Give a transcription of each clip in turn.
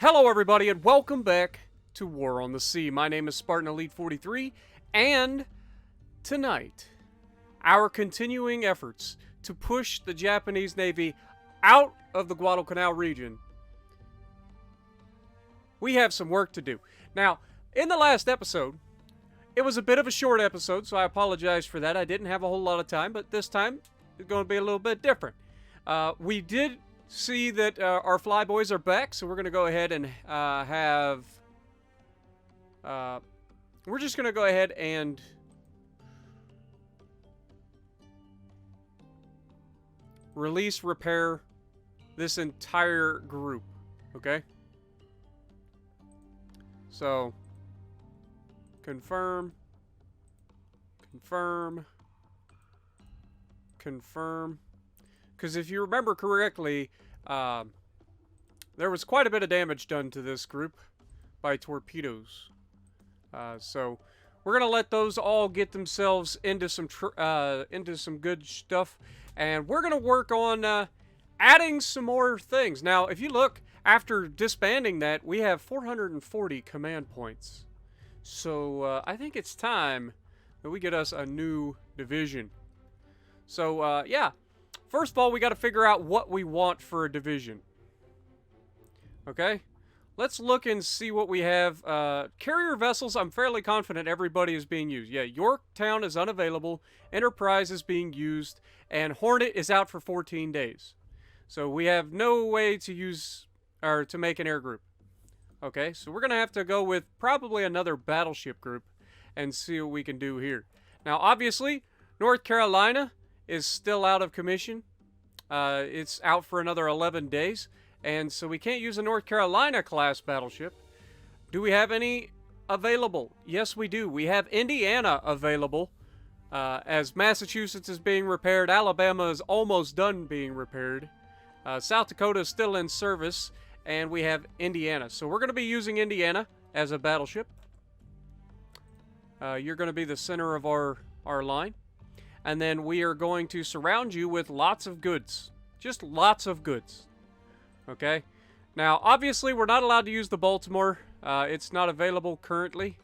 Hello everybody and welcome back to War on the Sea. My name is Spartan Elite 43 and tonight our continuing efforts to push the Japanese Navy out of the Guadalcanal region. We have some work to do. Now, in the last episode, it was a bit of a short episode, so I apologize for that. I didn't have a whole lot of time, but this time it's going to be a little bit different. We did see that our flyboys are back, so we're going to go ahead and we're just going to go ahead and repair this entire group, okay? So, confirm, because if you remember correctly, there was quite a bit of damage done to this group by torpedoes. So we're gonna let those all get themselves into some good stuff, and we're gonna work on adding some more things. Now, if you look after disbanding that, we have 440 command points. So I think it's time that we get us a new division. So yeah. First of all, we got to figure out what we want for a division. Okay? Let's look and see what we have. Carrier vessels, I'm fairly confident everybody is being used. Yeah, Yorktown is unavailable, Enterprise is being used, and Hornet is out for 14 days. So we have no way to use, or to make an air group. Okay, so we're going to have to go with probably another battleship group and see what we can do here. Now, obviously, North Carolina is still out of commission. It's out for another 11 days. And so we can't use a North Carolina class battleship. Do we have any available? Yes, we do. We have Indiana available. As Massachusetts is being repaired. Alabama is almost done being repaired. South Dakota is still in service. And we have Indiana. So we're going to be using Indiana as a battleship. You're going to be the center of our line. And then we are going to surround you with lots of goods. Just lots of goods. Okay? Now, obviously, we're not allowed to use the Baltimore. It's not available currently.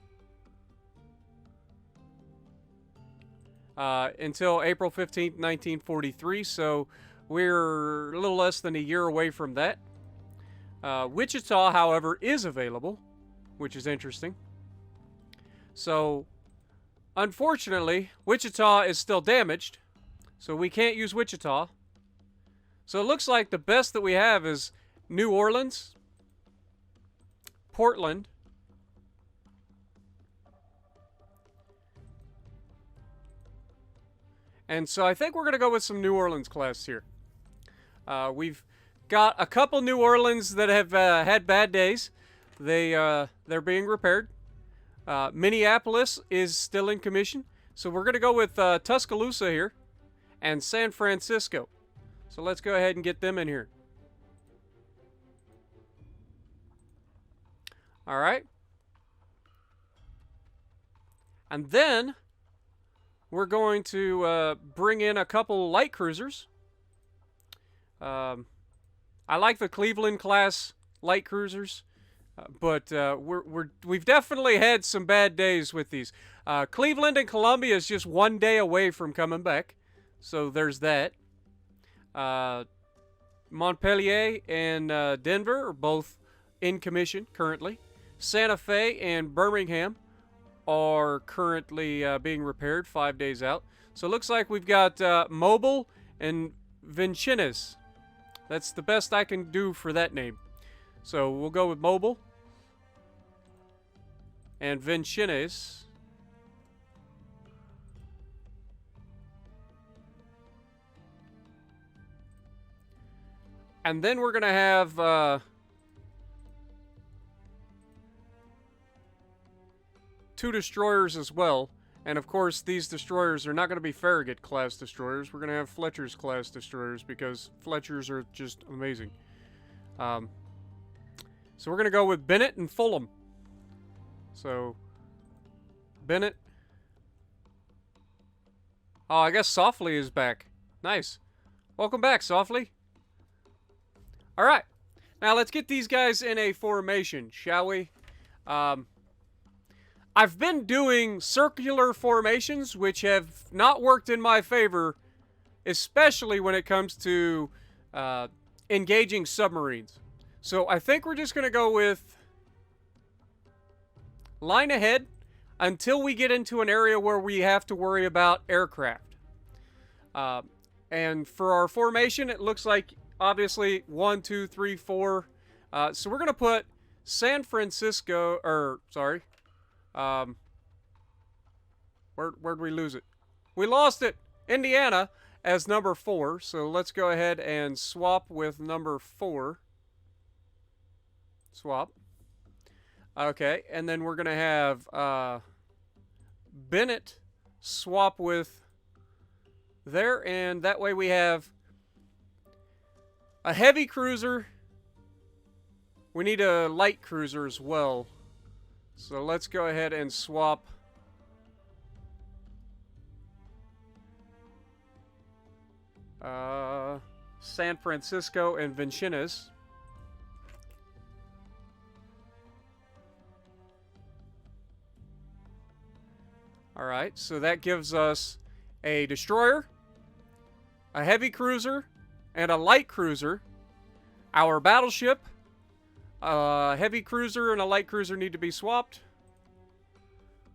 Until April 15th, 1943. So, we're a little less than a year away from that. Wichita, however, is available. Which is interesting. So, unfortunately, Wichita is still damaged, so we can't use Wichita. So it looks like the best that we have is New Orleans, Portland, and so I think we're going to go with some New Orleans class here. We've got a couple New Orleans that have had bad days. They're being repaired. Minneapolis is still in commission. So we're going to go with Tuscaloosa here and San Francisco. So let's go ahead and get them in here. Alright. And then we're going to bring in a couple light cruisers. I like the Cleveland class light cruisers. But we've definitely had some bad days with these. Cleveland and Columbia is just one day away from coming back. So there's that. Montpelier and Denver are both in commission currently. Santa Fe and Birmingham are currently being repaired 5 days out. So it looks like we've got Mobile and Vincennes. That's the best I can do for that name. So we'll go with Mobile and Vincennes. And then we're going to have two destroyers as well. And of course, these destroyers are not going to be Farragut class destroyers. We're going to have Fletcher's class destroyers because Fletchers are just amazing. So we're going to go with Bennett and Fulham. So, Bennett. Oh, I guess Softly is back. Nice. Welcome back, Softly. Alright. Now let's get these guys in a formation, shall we? I've been doing circular formations, which have not worked in my favor, especially when it comes to engaging submarines. So I think we're just going to go with line ahead until we get into an area where we have to worry about aircraft. And for our formation, it looks like, obviously, 1, 2, 3, 4. So we're going to put San Francisco, or, sorry. Where'd we lose it? We lost it! Indiana as number 4. So let's go ahead and swap with number 4. Swap. Okay, and then we're going to have Bennett swap with there, and that way we have a heavy cruiser. We need a light cruiser as well. So let's go ahead and swap San Francisco and Vincennes. Alright, so that gives us a destroyer, a heavy cruiser, and a light cruiser. Our battleship, a heavy cruiser and a light cruiser need to be swapped.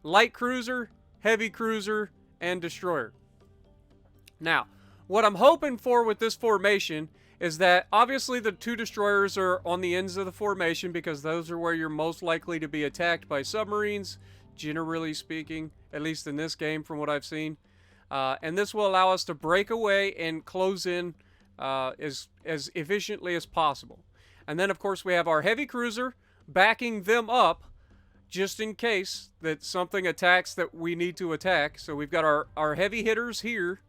Light cruiser, heavy cruiser, and destroyer. Now, what I'm hoping for with this formation is that obviously the 2 destroyers are on the ends of the formation because those are where you're most likely to be attacked by submarines, generally speaking, at least in this game from what I've seen. And this will allow us to break away and close in as efficiently as possible. And then, of course, we have our heavy cruiser backing them up just in case that something attacks that we need to attack. So we've got our heavy hitters here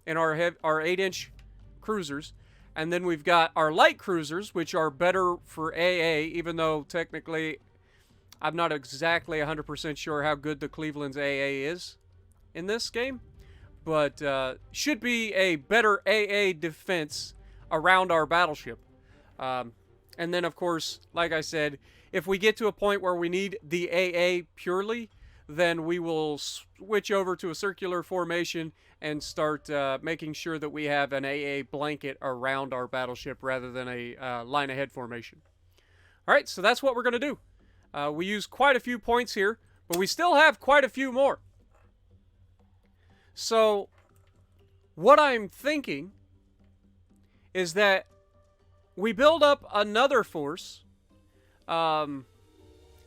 and our 8-inch cruisers. And then we've got our light cruisers, which are better for AA, even though technically I'm not exactly 100% sure how good the Cleveland's AA is in this game. But should be a better AA defense around our battleship. And then, of course, like I said, if we get to a point where we need the AA purely, then we will switch over to a circular formation and start making sure that we have an AA blanket around our battleship rather than a line ahead formation. All right, so that's what we're going to do. We use quite a few points here, but we still have quite a few more. So, what I'm thinking is that we build up another force, and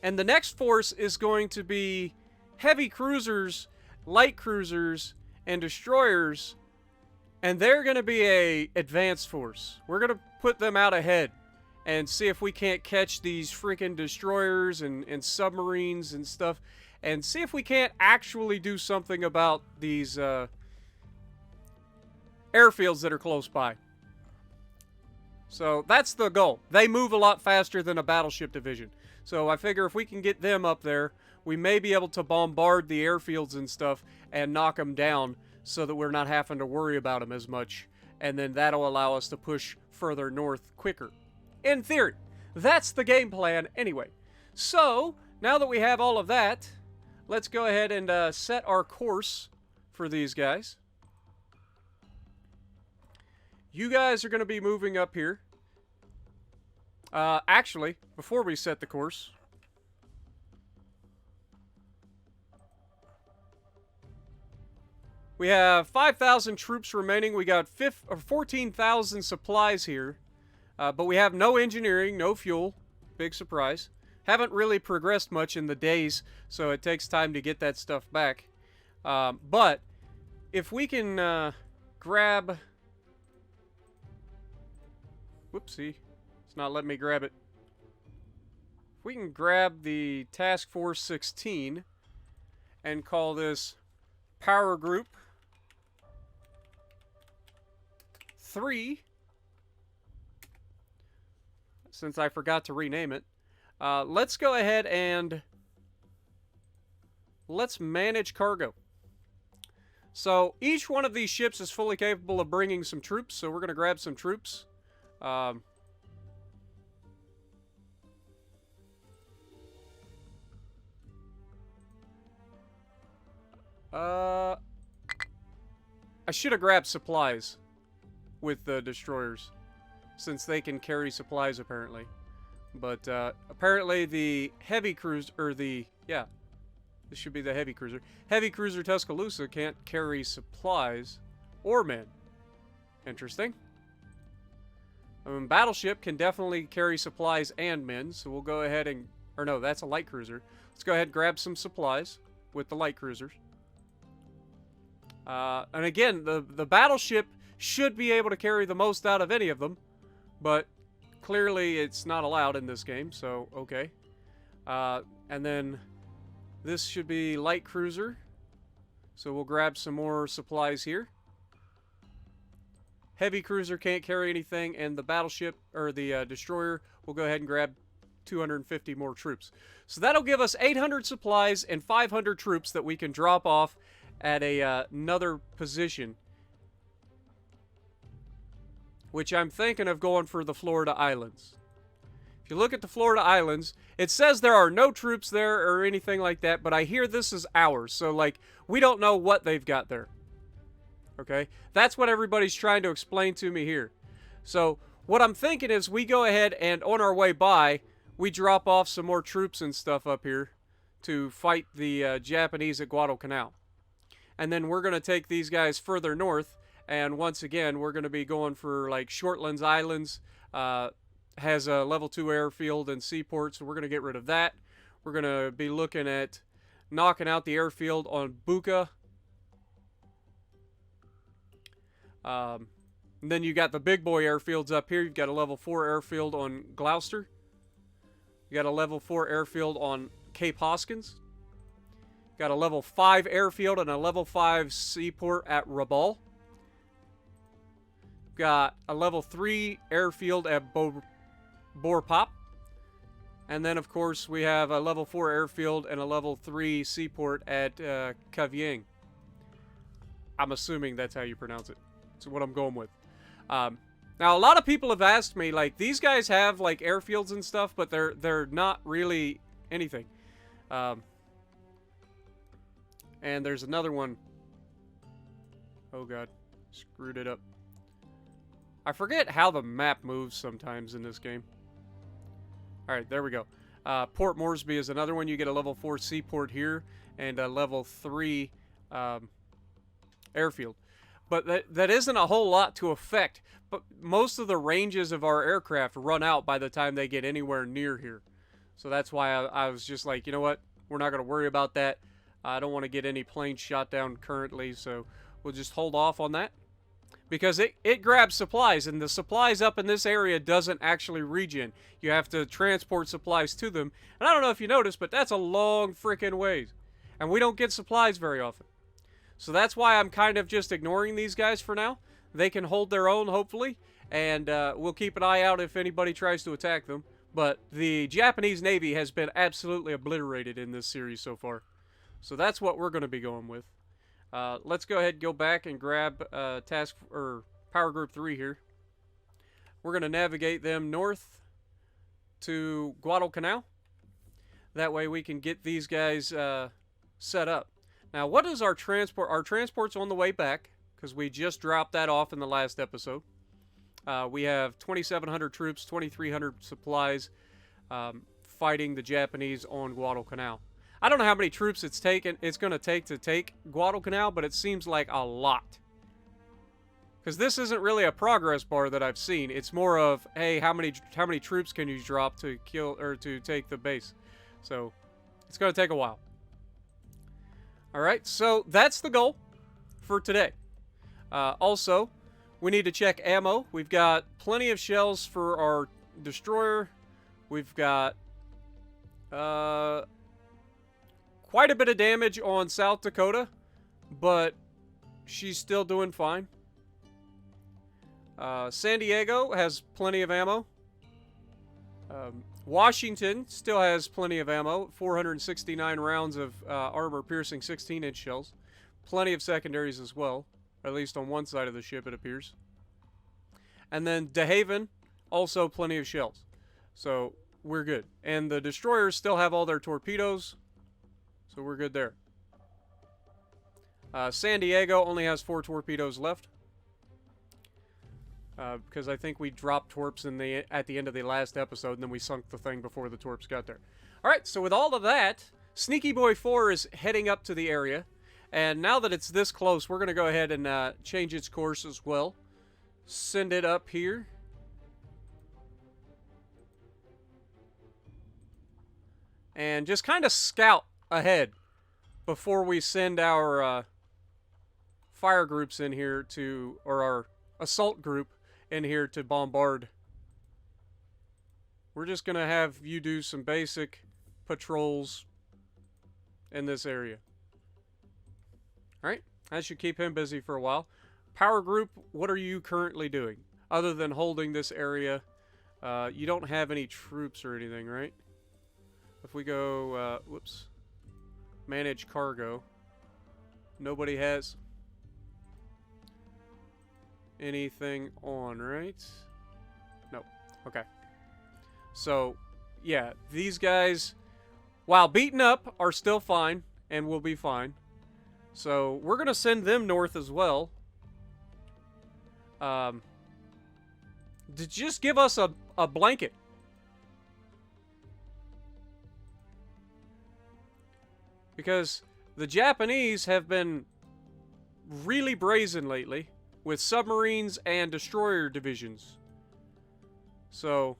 the next force is going to be heavy cruisers, light cruisers, and destroyers, and they're going to be a advanced force. We're going to put them out ahead and see if we can't catch these freaking destroyers and submarines and stuff, and see if we can't actually do something about these airfields that are close by. So that's the goal. They move a lot faster than a battleship division. So I figure if we can get them up there, we may be able to bombard the airfields and stuff and knock them down so that we're not having to worry about them as much. And then that'll allow us to push further north quicker. In theory, that's the game plan anyway. So, now that we have all of that, let's go ahead and set our course for these guys. You guys are going to be moving up here. Actually, before we set the course, we have 5,000 troops remaining. We got 14,000 supplies here. But we have no engineering, no fuel. Big surprise. Haven't really progressed much in the days, so it takes time to get that stuff back. But if we can grab... Whoopsie. It's not letting me grab it. If we can grab the Task Force 16 and call this Power Group 3, since I forgot to rename it, let's go ahead and let's manage cargo. So each one of these ships is fully capable of bringing some troops, so we're going to grab some troops. I should have grabbed supplies with the destroyers, since they can carry supplies apparently. But apparently the heavy cruiser, or yeah, this should be the heavy cruiser. Heavy cruiser Tuscaloosa can't carry supplies or men. Interesting. Battleship can definitely carry supplies and men, so we'll go ahead and, or no, that's a light cruiser. Let's go ahead and grab some supplies with the light cruisers. And again, the battleship should be able to carry the most out of any of them, but clearly it's not allowed in this game, so okay. And then this should be light cruiser, so we'll grab some more supplies here. Heavy cruiser can't carry anything, and the battleship, or the destroyer, will go ahead and grab 250 more troops. So that'll give us 800 supplies and 500 troops that we can drop off at another position, which I'm thinking of going for the Florida Islands. If you look at the Florida Islands, it says there are no troops there or anything like that, but I hear this is ours, so like we don't know what they've got there. Okay, that's what everybody's trying to explain to me here. So what I'm thinking is we go ahead and on our way by, we drop off some more troops and stuff up here to fight the Japanese at Guadalcanal. And then we're going to take these guys further north, and once again, we're going to be going for like Shortlands Islands, has a level 2 airfield and seaport, so we're going to get rid of that. We're going to be looking at knocking out the airfield on Buca. And then you got the big boy airfields up here. You've got a level 4 airfield on Gloucester. You got a level 4 airfield on Cape Hoskins. Got a level 5 airfield and a level 5 seaport at Rabaul. Got a level 3 airfield at Borpop. And then, of course, we have a level 4 airfield and a level 3 seaport at Cavieng. I'm assuming that's how you pronounce it. That's what I'm going with. Now, a lot of people have asked me, like, these guys have, like, airfields and stuff, but they're not really anything. And there's another one. Oh, God. Screwed it up. I forget how the map moves sometimes in this game. Alright, there we go. Port Moresby is another one. You get a level 4 seaport here and a level 3 airfield. But that isn't a whole lot to affect. But most of the ranges of our aircraft run out by the time they get anywhere near here. So that's why I was just like, you know what? We're not going to worry about that. I don't want to get any planes shot down currently, so we'll just hold off on that. Because it grabs supplies, and the supplies up in this area doesn't actually regen. You have to transport supplies to them. And I don't know if you noticed, but that's a long freaking ways. And we don't get supplies very often. So that's why I'm kind of just ignoring these guys for now. They can hold their own, hopefully. And we'll keep an eye out if anybody tries to attack them. But the Japanese Navy has been absolutely obliterated in this series so far. So that's what we're going to be going with. Let's go ahead and go back and grab Power Group 3 here. We're going to navigate them north to Guadalcanal. That way we can get these guys set up. Now, what is our transport? Our transport's on the way back, because we just dropped that off in the last episode. We have 2,700 troops, 2,300 supplies, fighting the Japanese on Guadalcanal. I don't know how many troops it's going to take Guadalcanal, but it seems like a lot. Because this isn't really a progress bar that I've seen. It's more of, hey, how many troops can you drop to kill or to take the base? So it's going to take a while. All right, so that's the goal for today. Also, we need to check ammo. We've got plenty of shells for our destroyer. We've got quite a bit of damage on South Dakota, but she's still doing fine. San Diego has plenty of ammo. Washington still has plenty of ammo. 469 rounds of armor-piercing 16-inch shells. Plenty of secondaries as well. At least on one side of the ship, it appears. And then De Haven, also plenty of shells. So, we're good. And the destroyers still have all their torpedoes. So, we're good there. San Diego only has 4 torpedoes left. Because I think we dropped torps at the end of the last episode, and then we sunk the thing before the torps got there. Alright, so with all of that, Sneaky Boy 4 is heading up to the area. And now that it's this close, we're going to go ahead and change its course as well. Send it up here. And just kind of scout ahead before we send our fire groups in here to, or our assault group in here to bombard. We're just going to have you do some basic patrols in this area. Alright, that should keep him busy for a while. Power group, what are you currently doing? Other than holding this area, you don't have any troops or anything, right? If we go, whoops, manage cargo, nobody has anything on, right? No. Okay. So, yeah, these guys, while beaten up, are still fine and will be fine. So, we're going to send them north as well. To just give us a blanket. Because the Japanese have been really brazen lately with submarines and destroyer divisions. So,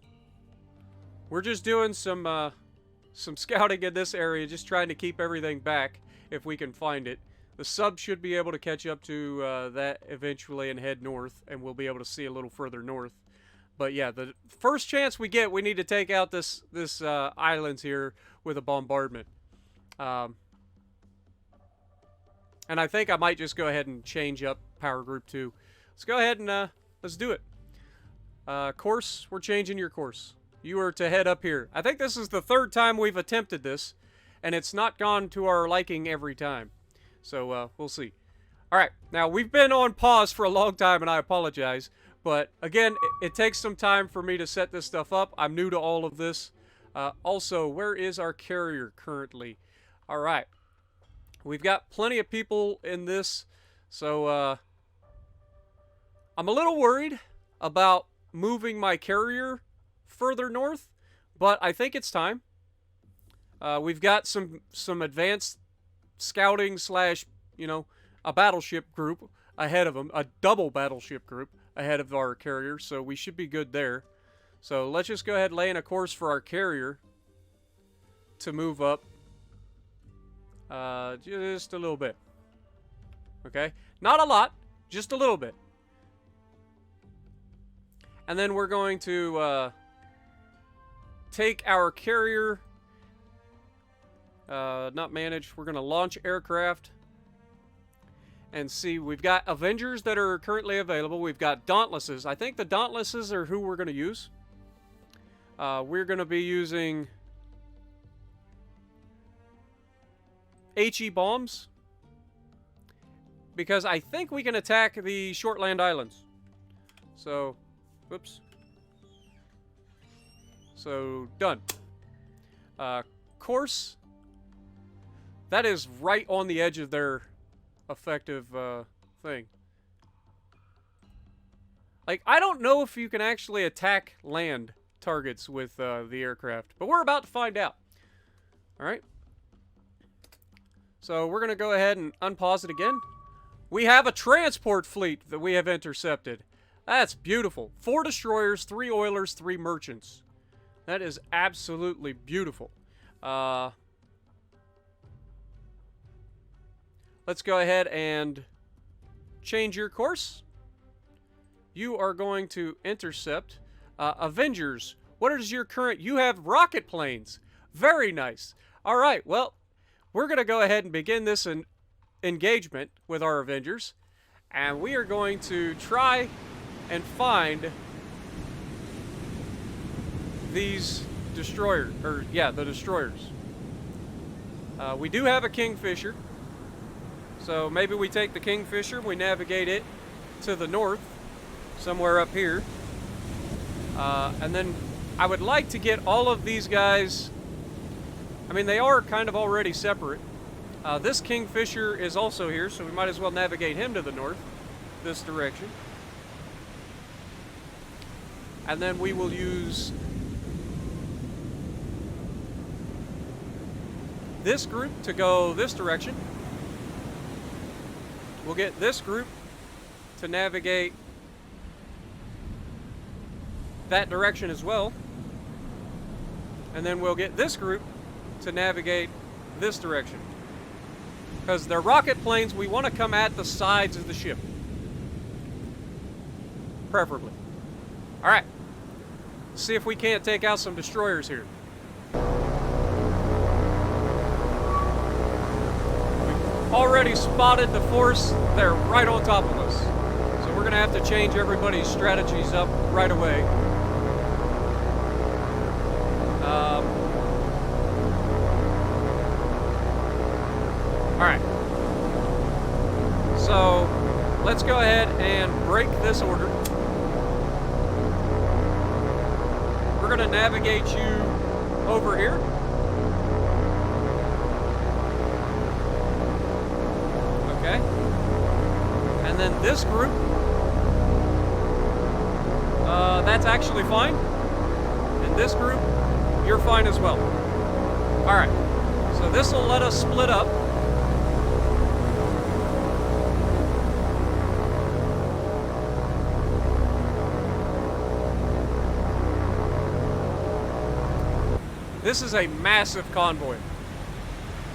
we're just doing some scouting in this area, just trying to keep everything back if we can find it. The sub should be able to catch up to that eventually and head north, and we'll be able to see a little further north. But yeah, the first chance we get, we need to take out this islands here with a bombardment. And I think I might just go ahead and change up Power Group 2. Let's go ahead and let's do it. Course, we're changing your course. You are to head up here. I think this is the 3rd time we've attempted this, and it's not gone to our liking every time. So, we'll see. Alright, now we've been on pause for a long time, and I apologize. But, again, it takes some time for me to set this stuff up. I'm new to all of this. Also, where is our carrier currently? Alright. We've got plenty of people in this, so, I'm a little worried about moving my carrier further north, but I think it's time. We've got some advanced scouting slash, you know, a battleship group ahead of them, a double battleship group ahead of our carrier, so we should be good there. So let's just go ahead and lay in a course for our carrier to move up just a little bit. Okay, not a lot, just a little bit. And then we're going to take our carrier, not manage, we're going to launch aircraft and see. We've got Avengers that are currently available. We've got Dauntlesses. I think the Dauntlesses are who we're going to use. We're going to be using HE bombs because I think we can attack the Shortland Islands. So, whoops. So, done. Course. That is right on the edge of their effective thing. Like, I don't know if you can actually attack land targets with the aircraft, but we're about to find out. Alright. So, we're going to go ahead and unpause it again. We have a transport fleet that we have intercepted. That's beautiful. 4 destroyers, 3 oilers, 3 merchants. That is absolutely beautiful. Let's go ahead and change your course. You are going to intercept Avengers. What is your current? You have rocket planes. Very nice. All right, well, we're going to go ahead and begin this engagement with our Avengers. And we are going to try and find these destroyers, or yeah, the destroyers. We do have a Kingfisher, so maybe we take the Kingfisher, we navigate it to the north, somewhere up here, and then I would like to get all of these guys. I mean, they are kind of already separate, This Kingfisher is also here, so we might as well navigate him to the north, this direction. And then we will use this group to go this direction. We'll get this group to navigate that direction as well. And then we'll get this group to navigate this direction. Because they're rocket planes, we want to come at the sides of the ship. Preferably. Alright. See if we can't take out some destroyers here. We've already spotted the force. They're right on top of us. So we're going to have to change everybody's strategies up right away. Alright. So, let's go ahead and break this order. We're going to navigate you over here. Okay. And then this group, that's actually fine. And this group, you're fine as well. Alright. So this will let us split up. This is a massive convoy,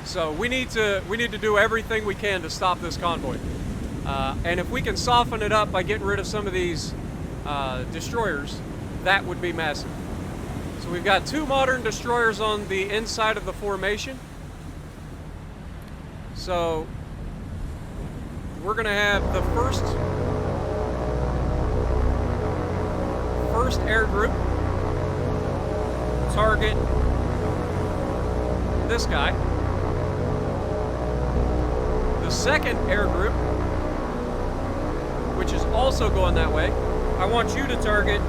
so we need to do everything we can to stop this convoy. And if we can soften it up by getting rid of some of these destroyers, that would be massive. So we've got 2 modern destroyers on the inside of the formation. So we're going to have the first air group target this guy. The second air group, which is also going that way, I want you to target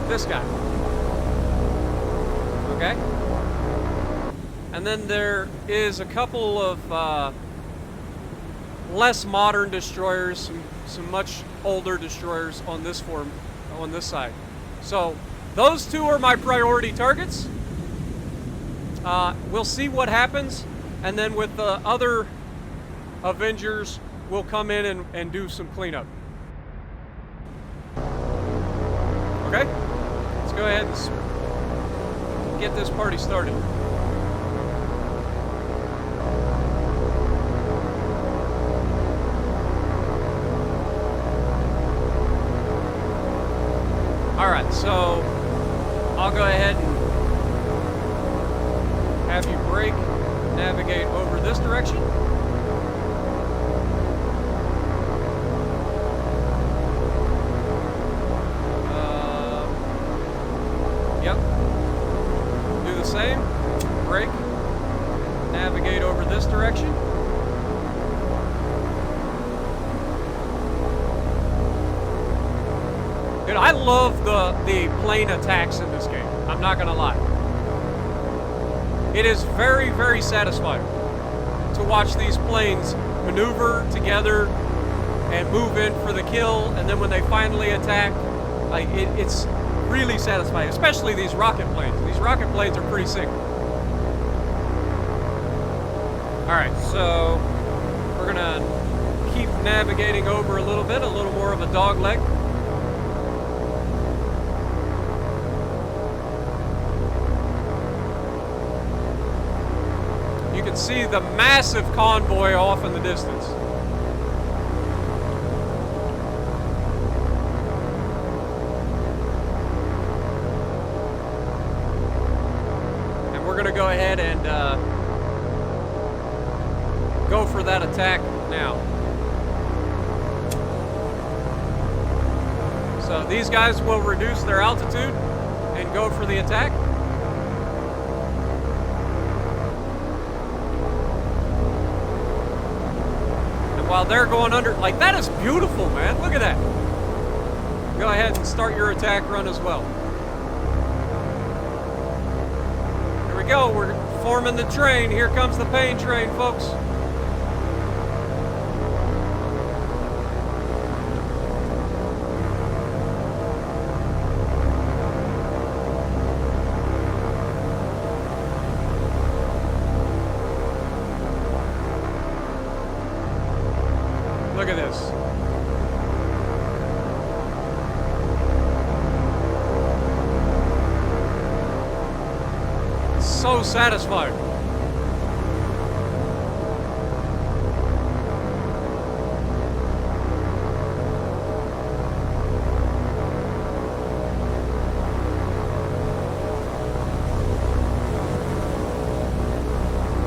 this guy. Okay? And then there is a couple of less modern destroyers, some much older destroyers on this side. So those 2 are my priority targets. We'll see what happens, and then with the other Avengers, we'll come in and do some cleanup. Okay? Let's go ahead and get this party started. Alright, so I'll go ahead and have you brake, navigate over this direction. Yep. Do the same. Brake, navigate over this direction. Dude, I love the plane attacks in this game. I'm not gonna lie. It is very, very satisfying to watch these planes maneuver together and move in for the kill, and then when they finally attack, like it's really satisfying, especially these rocket planes. These rocket planes are pretty sick. Alright, so we're gonna keep navigating over a little bit, a little more of a dog leg. You can see the massive convoy off in the distance. And we're going to go ahead and go for that attack now. So these guys will reduce their altitude and go for the attack. While they're going under, like, that is beautiful, man. Look at that. Go ahead and start your attack run as well. Here we go. We're Forming the train. Here comes the pain train, folks. Look at this. So satisfying.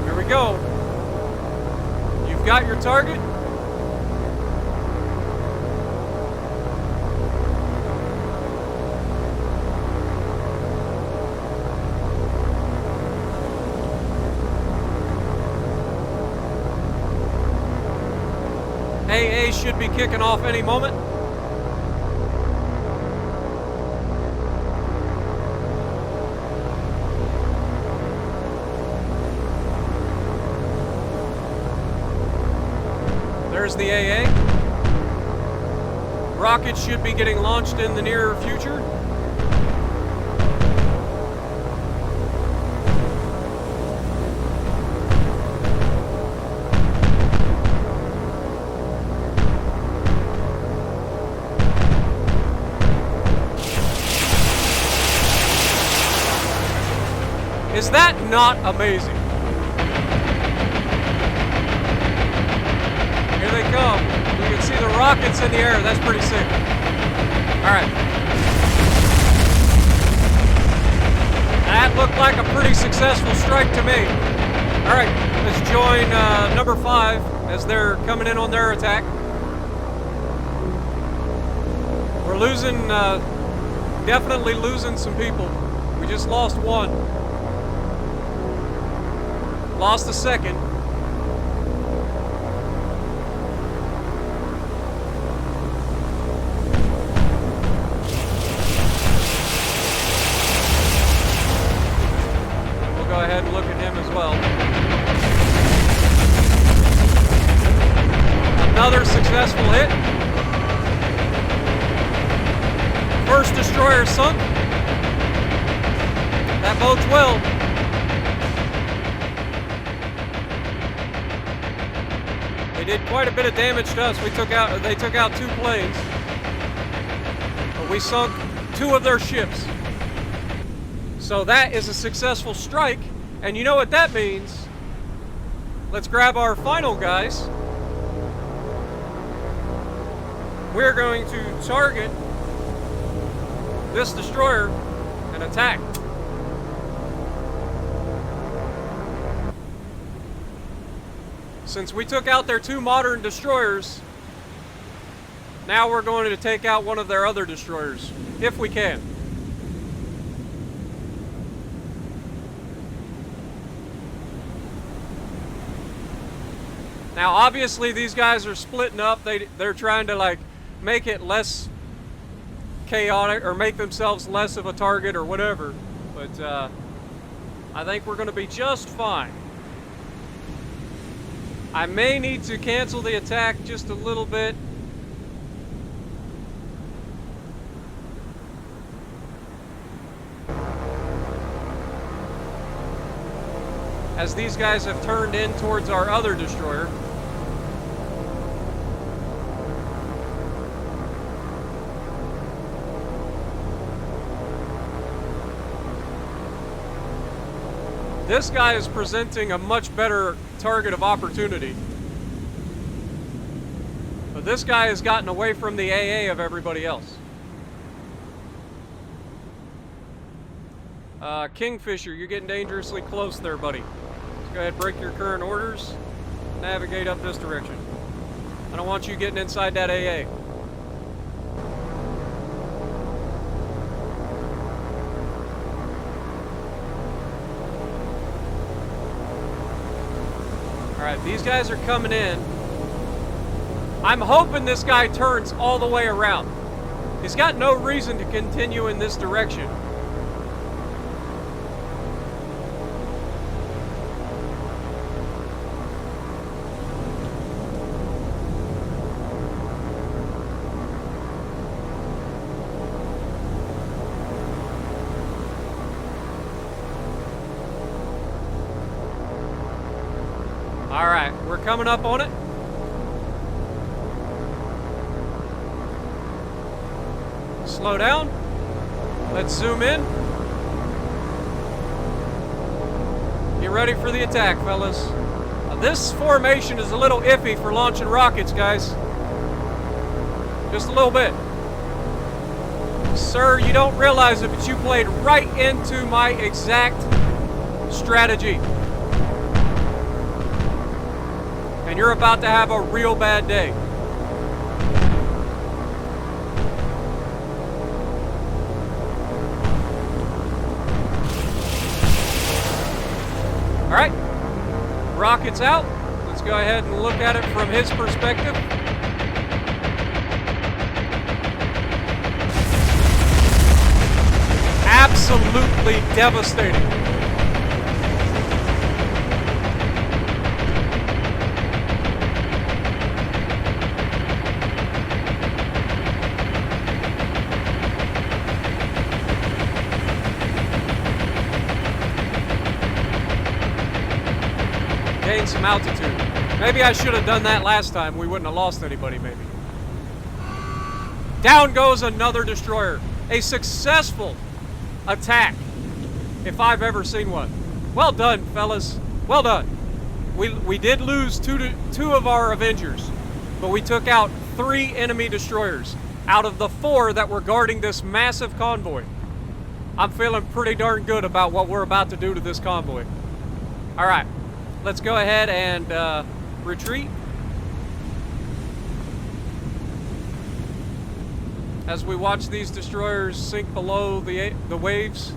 Here we go. You've got your target. AA should be kicking off any moment. There's the AA. Rockets should be getting launched in the near future. Is that not amazing? Here they come. You can see the rockets in the air. That's pretty sick. All right. That looked like a pretty successful strike to me. All right, let's join number 5 as they're coming in on their attack. We're losing, definitely losing some people. We just lost one. Lost a second. We'll go ahead and look at him as well. Another successful hit. First destroyer sunk. That bodes well. They did quite a bit of damage to us. They took out 2 planes, but we sunk 2 of their ships. So that is a successful strike, and you know what that means. Let's grab our final guys. We're going to target this destroyer and attack. Since we took out their 2 modern destroyers, now we're going to take out one of their other destroyers, if we can. Now, obviously, these guys are splitting up. They're trying to, like, make it less chaotic or make themselves less of a target or whatever. But I think we're going to be just fine. I may need to cancel the attack just a little bit. As these guys have turned in towards our other destroyer. This guy is presenting a much better target of opportunity. But this guy has gotten away from the AA of everybody else. Kingfisher, you're getting dangerously close there, buddy. Let's go ahead and break your current orders. Navigate up this direction. I don't want you getting inside that AA. Alright, these guys are coming in. I'm hoping this guy turns all the way around. He's got no reason to continue in this direction. Alright, we're coming up on it. Slow down. Let's zoom in. Get ready for the attack, fellas. This formation is a little iffy for launching rockets, guys. Just a little bit. Sir, you don't realize it, but you played right into my exact strategy. And you're about to have a real bad day. All right, rockets out. Let's go ahead and look at it from his perspective. Absolutely devastating. Gain some altitude. Maybe I should have done that last time. We wouldn't have lost anybody, maybe. Down goes another destroyer. A successful attack, if I've ever seen one. Well done, fellas. Well done. We did lose two of our Avengers, but we took out 3 enemy destroyers out of the 4 that were guarding this massive convoy. I'm feeling pretty darn good about what we're about to do to this convoy. All right, let's go ahead and retreat. As we watch these destroyers sink below the waves.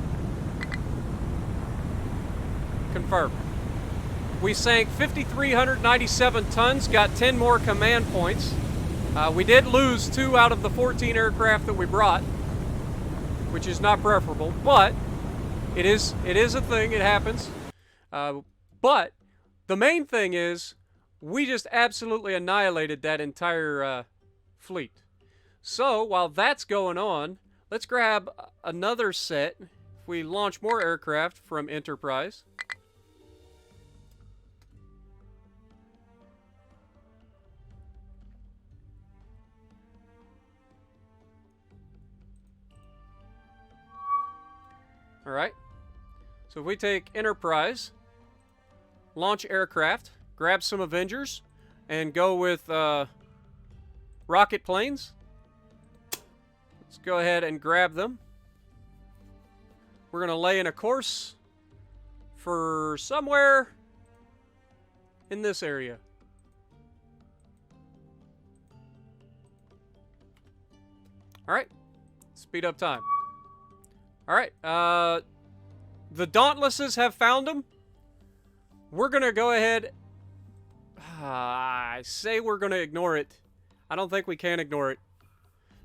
Confirm. We sank 5,397 tons, got 10 more command points. We did lose 2 out of the 14 aircraft that we brought, which is not preferable, but it is a thing, it happens. But the main thing is, we just absolutely annihilated that entire fleet. So, while that's going on, let's grab another set. If we launch more aircraft from Enterprise. Alright. So if we take Enterprise, launch aircraft, grab some Avengers, and go with rocket planes. Let's go ahead and grab them. We're going to lay in a course for somewhere in this area. Alright. Speed up time. Alright. The Dauntlesses have found them. We're going to go ahead. I say we're going to ignore it. I don't think we can ignore it.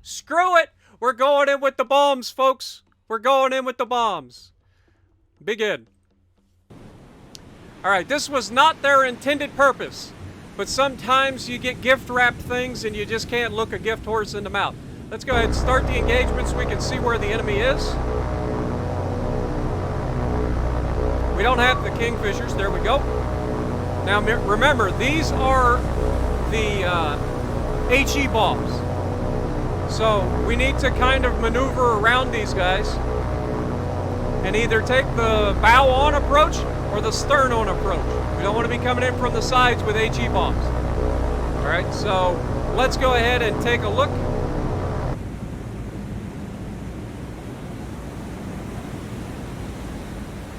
Screw it! We're going in with the bombs, folks. We're going in with the bombs. Begin. Alright, this was not their intended purpose. But sometimes you get gift-wrapped things and you just can't look a gift horse in the mouth. Let's go ahead and start the engagement so we can see where the enemy is. We don't have the Kingfishers. There we go. Now, remember, these are the HE bombs. So, we need to kind of maneuver around these guys and either take the bow-on approach or the stern-on approach. We don't want to be coming in from the sides with HE bombs. Alright, so let's go ahead and take a look.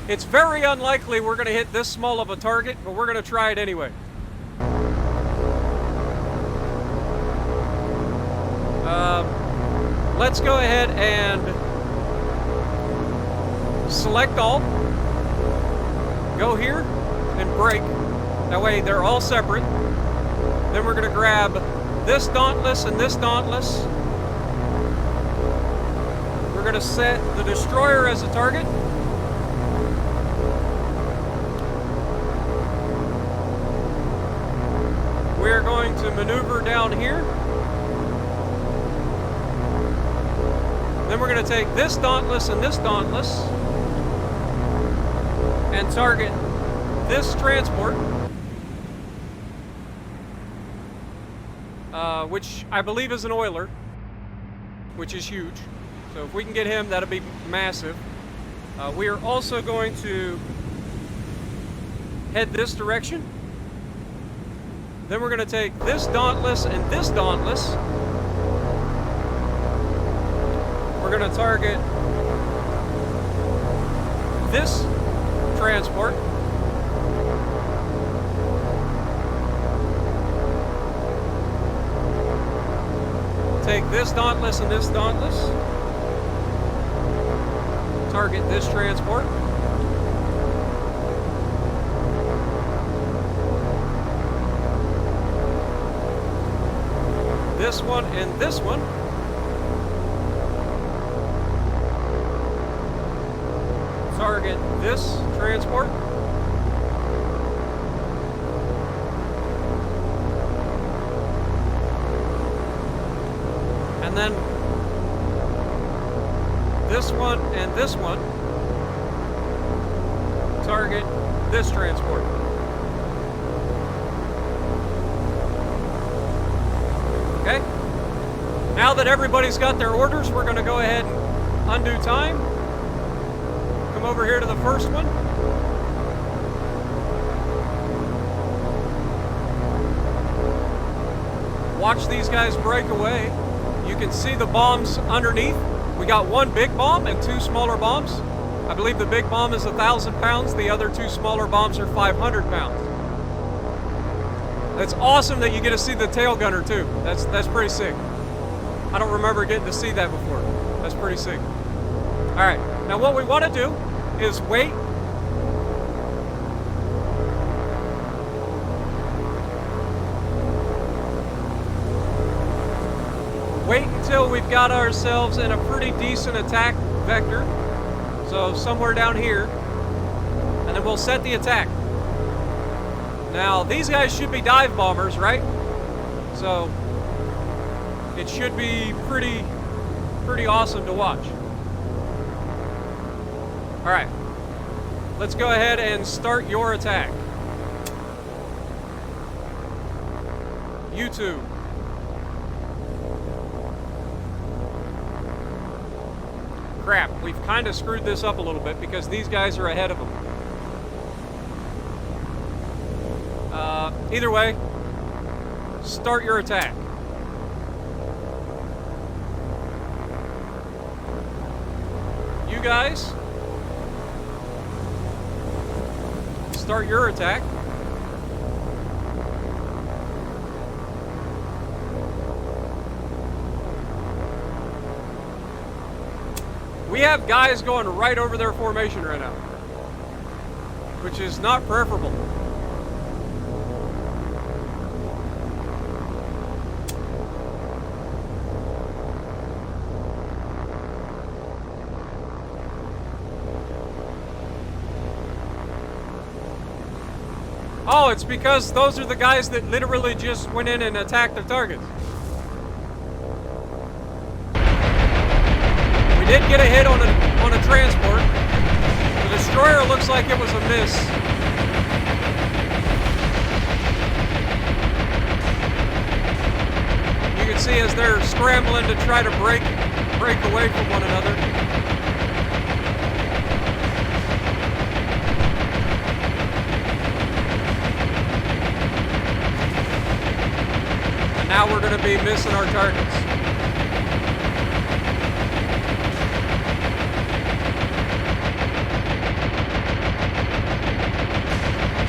It's very unlikely we're going to hit this small of a target, but we're going to try it anyway. Let's go ahead and select all. Go here and break. That way they're all separate. Then we're going to grab this Dauntless and this Dauntless. We're going to set the destroyer as a target. We're going to maneuver down here. Then we're going to take this Dauntless and this Dauntless and target this transport. which I believe is an oiler, which is huge. So if we can get him, that'll be massive. We are also going to head this direction. Then we're going to take this Dauntless and this Dauntless. We're going to target this transport. Take this Dauntless and this Dauntless. Target this transport. This one and this one. Target this transport. And then this one and this one. Target this transport. Okay? Now that everybody's got their orders, we're going to go ahead and undo time. Come over here to the first one. Watch these guys break away. You can see the bombs underneath. We got one big bomb and two smaller bombs. I believe the big bomb is 1,000 pounds. The other two smaller bombs are 500 pounds. It's awesome that you get to see the tail gunner too. That's pretty sick. I don't remember getting to see that before. That's pretty sick. All right, now what we want to do is wait. Wait until we've got ourselves in a pretty decent attack vector. So somewhere down here, and then we'll set the attack. Now these guys should be dive bombers, right? So it should be pretty awesome to watch. All right, let's go ahead and start your attack. You two. Crap, we've kind of screwed this up a little bit because these guys are ahead of them. Either way, start your attack. You guys, start your attack. We have guys going right over their formation right now, which is not preferable. Oh, it's because those are the guys that literally just went in and attacked the targets. We did get a hit on a transport. The destroyer looks like it was a miss. You can see as they're scrambling to try to break away from one another. And now we're going to be missing our targets.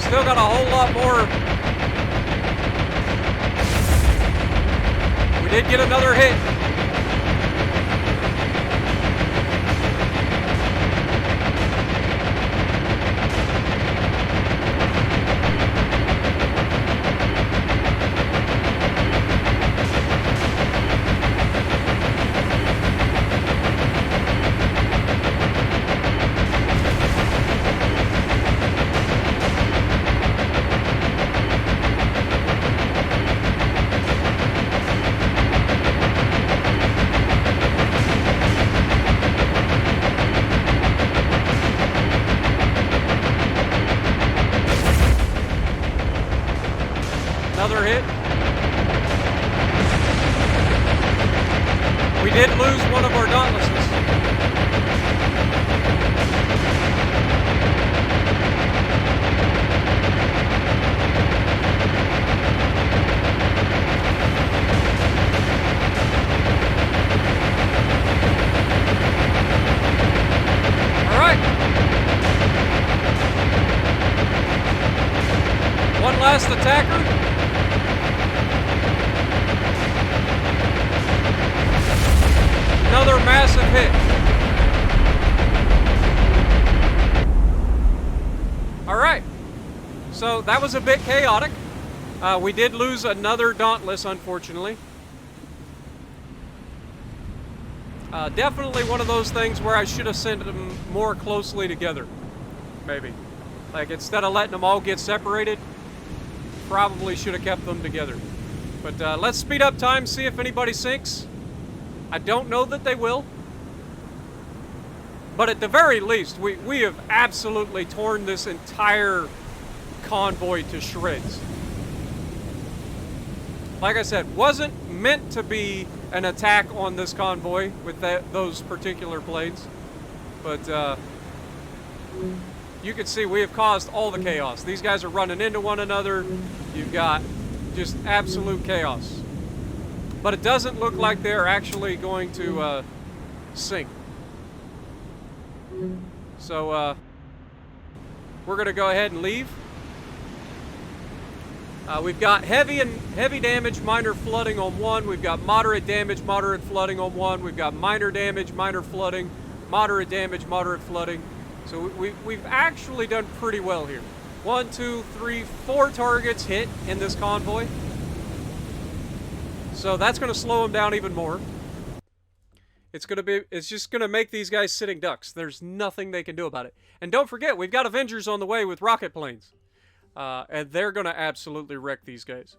Still got a whole lot more. We did get another hit. Another hit. did lose one of our dauntlesses. One last attacker. Another massive hit. All right. So that was a bit chaotic. We did lose another Dauntless, unfortunately. Definitely one of those things where I should have sent them more closely together. Maybe. Like, instead of letting them all get separated, probably should have kept them together. But let's speed up time, see if anybody sinks. I don't know that they will. But at the very least, we have absolutely torn this entire convoy to shreds. Like I said, wasn't meant to be an attack on this convoy with those particular planes. But you can see we have caused all the chaos. These guys are running into one another. You've got just absolute chaos. But it doesn't look like they're actually going to sink. So we're going to go ahead and leave. We've got heavy damage, minor flooding on one. We've got moderate damage, moderate flooding on one. We've got minor damage, minor flooding, moderate damage, moderate flooding. So we've actually done pretty well here. 1, 2, 3, 4 targets hit in this convoy. So that's going to slow them down even more. It's just going to make these guys sitting ducks. There's nothing they can do about it. And don't forget, we've got Avengers on the way with rocket planes. And they're going to absolutely wreck these guys.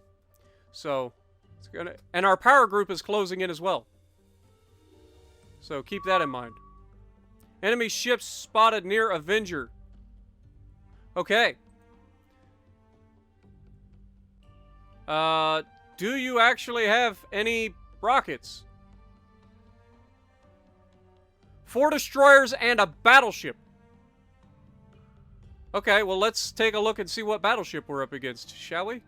So, and our power group is closing in as well. So keep that in mind. Enemy ships spotted near Avenger. Okay. Do you actually have any rockets? 4 destroyers and a battleship. Okay, well, let's take a look and see what battleship we're up against, shall we?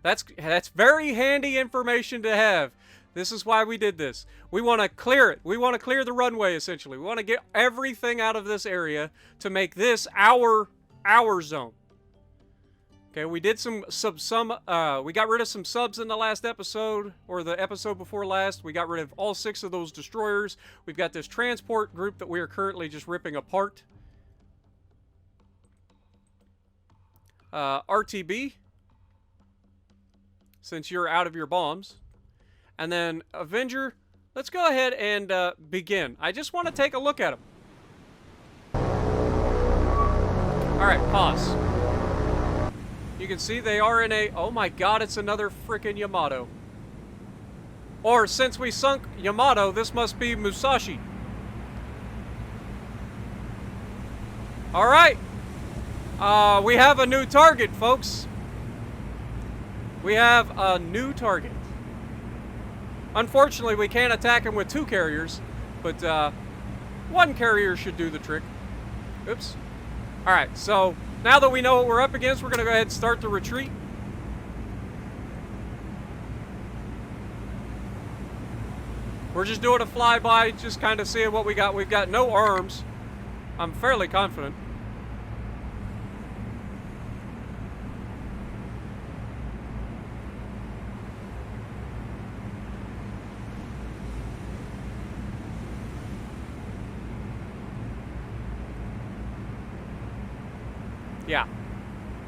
That's very handy information to have. This is why we did this. We want to clear it. We want to clear the runway, essentially. We want to get everything out of this area to make this our zone. Okay, we did we got rid of some subs in the last episode, or the episode before last. We got rid of all 6 of those destroyers. We've got this transport group that we are currently just ripping apart. RTB, since you're out of your bombs. And then Avenger, let's go ahead and begin. I just want to take a look at them. Alright, pause. You can see they are in a... Oh my god, it's another freaking Yamato. Or, since we sunk Yamato, this must be Musashi. Alright. We have a new target, folks. We have a new target. Unfortunately, we can't attack him with 2 carriers, but 1 carrier should do the trick. Oops. Alright, so now that we know what we're up against, we're going to go ahead and start the retreat. We're just doing a flyby, just kind of seeing what we got. We've got no arms. I'm fairly confident. Yeah.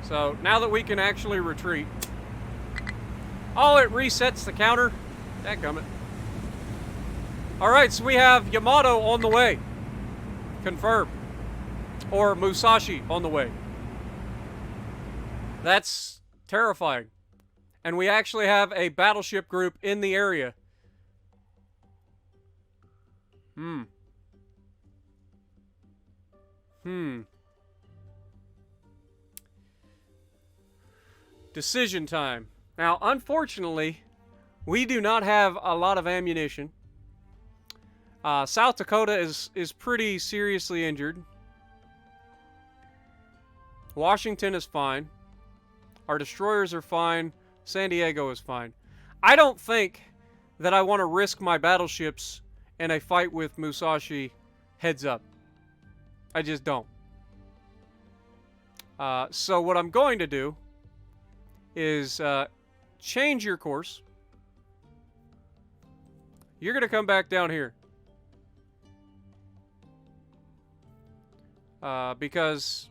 So, now that we can actually retreat. Oh, it resets the counter. Dadgummit. Alright, so we have Yamato on the way. Confirmed. Or Musashi on the way. That's terrifying. And we actually have a battleship group in the area. Decision time. Now, unfortunately, we do not have a lot of ammunition. South Dakota is pretty seriously injured. Washington is fine. Our destroyers are fine. San Diego is fine. I don't think that I want to risk my battleships in a fight with Musashi heads up. I just don't. So what I'm going to do is change your course. You're going to come back down here. Because,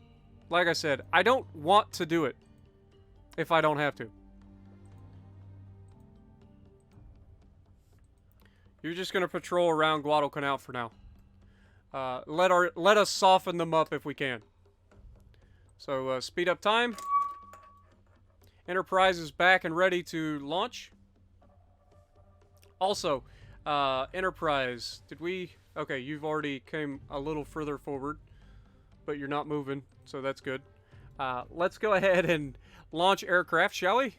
like I said, I don't want to do it if I don't have to. You're just going to patrol around Guadalcanal for now. Let us soften them up if we can. So, speed up time. Enterprise is back and ready to launch. Also, Enterprise, did we... Okay, you've already came a little further forward, but you're not moving, so that's good. Let's go ahead and launch aircraft, shall we?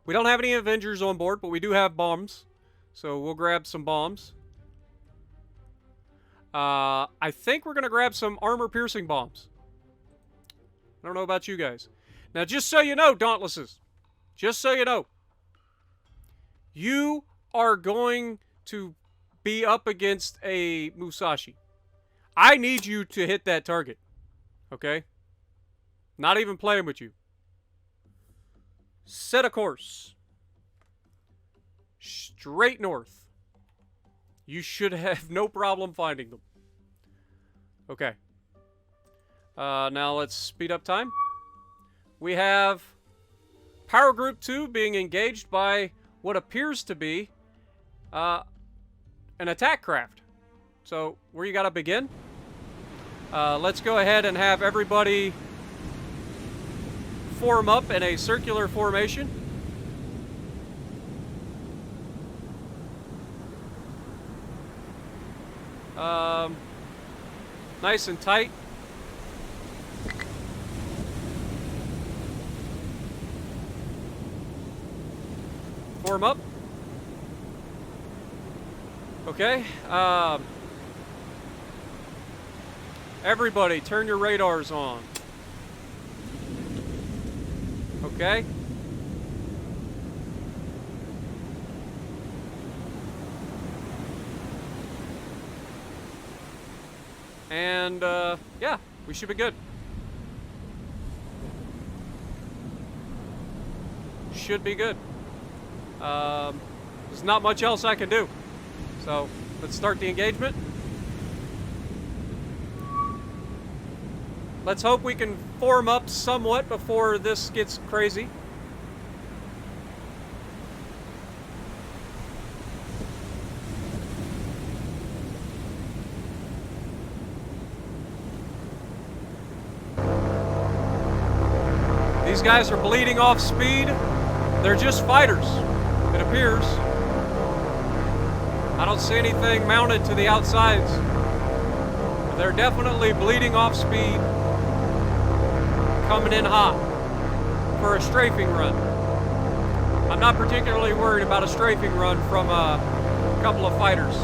We don't have any Avengers on board, but we do have bombs, so we'll grab some bombs. I think we're going to grab some armor-piercing bombs. I don't know about you guys. Now, just so you know, Dauntlesses, just so you know, you are going to be up against a Musashi. I need you to hit that target. Okay? Not even playing with you. Set a course. Straight north. You should have no problem finding them. Okay. Now let's speed up time. We have Power Group 2 being engaged by what appears to be an attack craft. So, where you gotta begin? Let's go ahead and have everybody form up in a circular formation. Nice and tight. Form up. Okay. Everybody, turn your radars on. Okay. And, yeah, we should be good. Should be good. There's not much else I can do. So, let's start the engagement. Let's hope we can form up somewhat before this gets crazy. These guys are bleeding off speed. They're just fighters, it appears. I don't see anything mounted to the outsides. But they're definitely bleeding off speed. Coming in hot for a strafing run. I'm not particularly worried about a strafing run from a couple of fighters.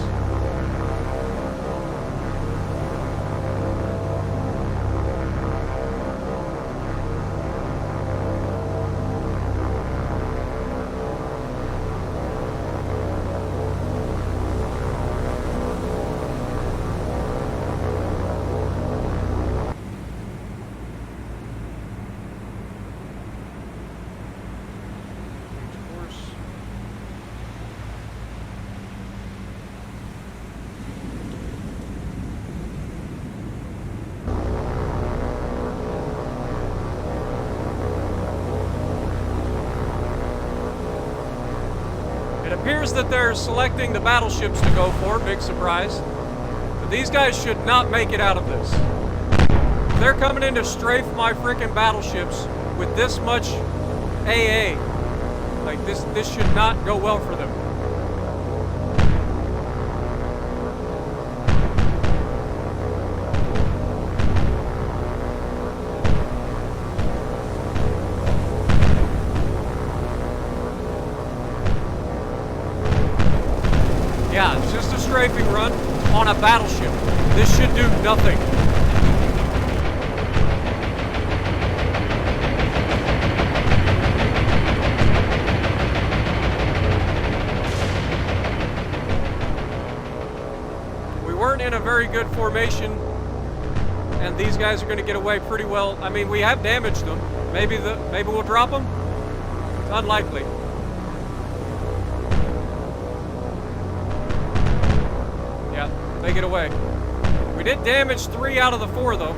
It appears that they're selecting the battleships to go for, big surprise. But these guys should not make it out of this. They're coming in to strafe my frickin' battleships with this much AA. Like, this should not go well for them. Yeah, it's just a strafing run. on a battleship. This should do nothing. We weren't in a very good formation, and these guys are going to get away pretty well. I mean, we have damaged them. Maybe we'll drop them? It's unlikely. Yeah, they get away. We did damage 3 out of the 4, though.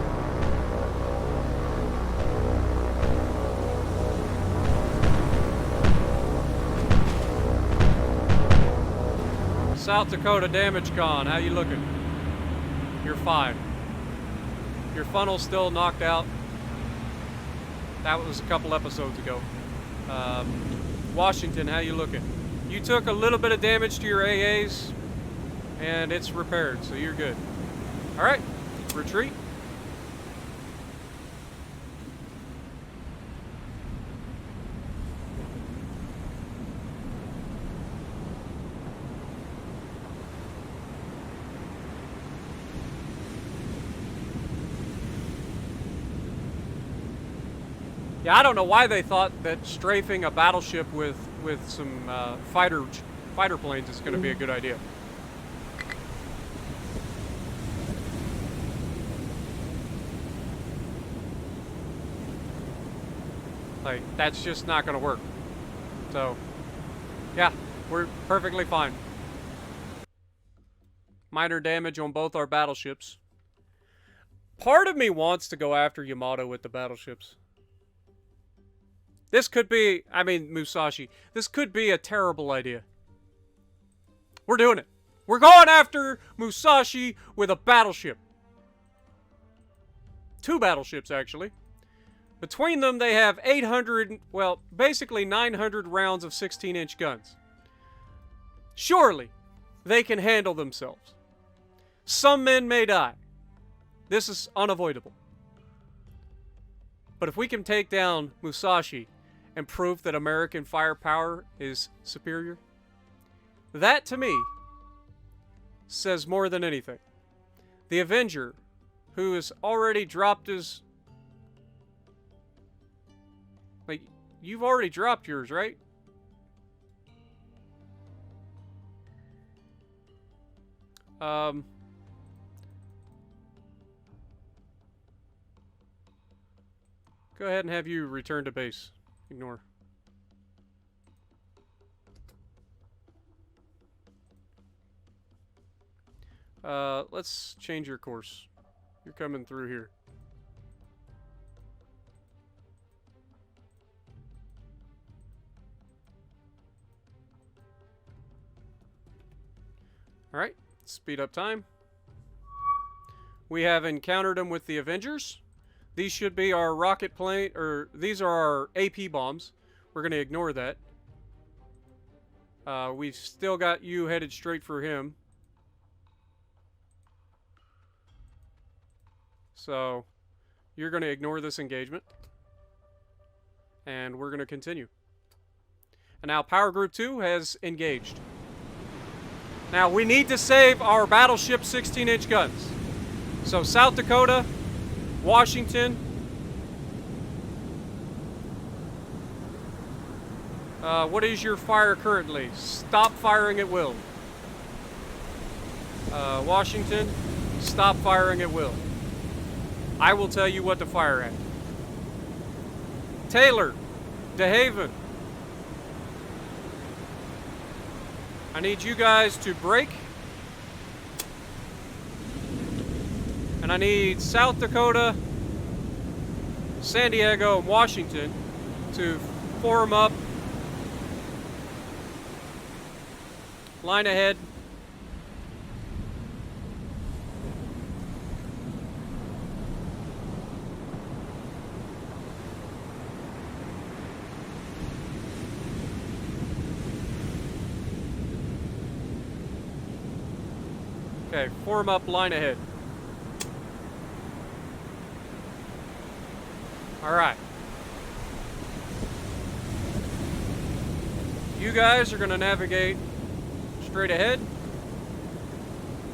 South Dakota damage con, how you looking? You're fine. Your funnel's still knocked out. That was a couple episodes ago. Washington, how you looking? You took a little bit of damage to your AAs, and it's repaired, so you're good. All right, retreat. Yeah, I don't know why they thought that strafing a battleship with some fighter planes is going to be a good idea. Like, that's just not going to work. So, yeah, we're perfectly fine. Minor damage on both our battleships. Part of me wants to go after Yamato with the battleships. This could be, I mean, Musashi. This could be a terrible idea. We're doing it. We're going after Musashi with a battleship. 2 battleships, actually. Between them, they have 800, well, basically 900 rounds of 16-inch guns. Surely, they can handle themselves. Some men may die. This is unavoidable. But if we can take down Musashi and prove that American firepower is superior, that, to me, says more than anything. The Avenger, who has already dropped his... Like, you've already dropped yours, right? Go ahead and have you return to base. Ignore. Let's change your course. You're coming through here. Alright, speed up time. We have encountered them with the Avengers. These should be our rocket plane, or these are our AP bombs. We're going to ignore that. We've still got you headed straight for him. So, you're going to ignore this engagement. And we're going to continue. And now Power Group 2 has engaged. Now, we need to save our battleship 16-inch guns. So, South Dakota... Washington. What is your fire currently? Stop firing at will. Washington, stop firing at will. I will tell you what to fire at. Taylor, DeHaven. I need you guys to break. And I need South Dakota, San Diego, and Washington to form up. Line ahead. Okay, form up, line ahead. All right. You guys are going to navigate straight ahead.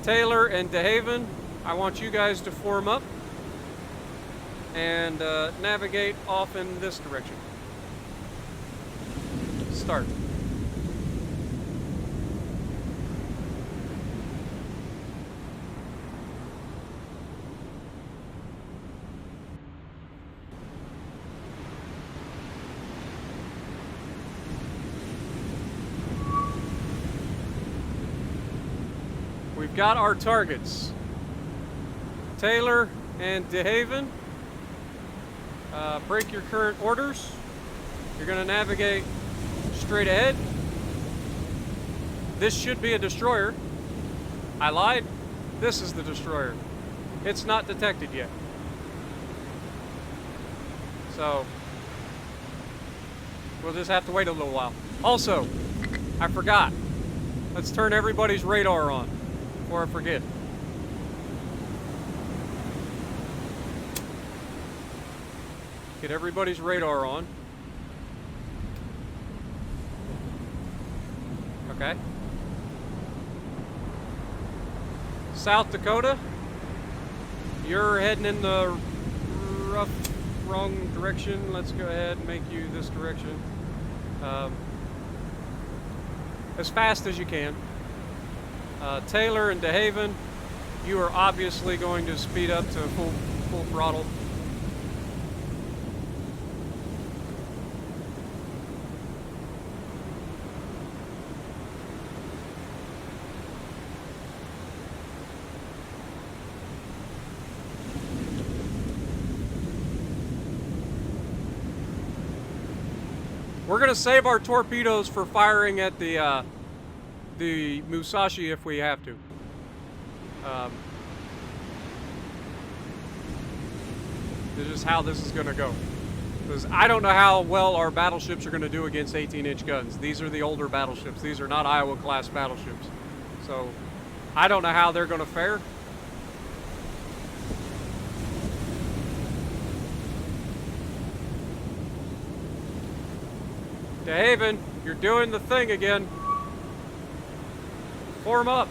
Taylor and DeHaven, I want you guys to form up and navigate off in this direction. Start. We've got our targets. Taylor and DeHaven, break your current orders. You're going to navigate straight ahead. This should be a destroyer. I lied. This is the destroyer. It's not detected yet. So, we'll just have to wait a little while. Also, I forgot. Let's turn everybody's radar on before I forget. Get everybody's radar on. Okay. South Dakota, you're heading in the wrong direction. Let's go ahead and make you this direction. As fast as you can. Taylor and DeHaven, you are obviously going to speed up to full throttle. We're gonna save our torpedoes for firing at the Musashi if we have to. This is how this is gonna go. Because I don't know how well our battleships are gonna do against 18-inch guns. These are the older battleships. These are not Iowa-class battleships. So I don't know how they're gonna fare. DeHaven, you're doing the thing again. Form up.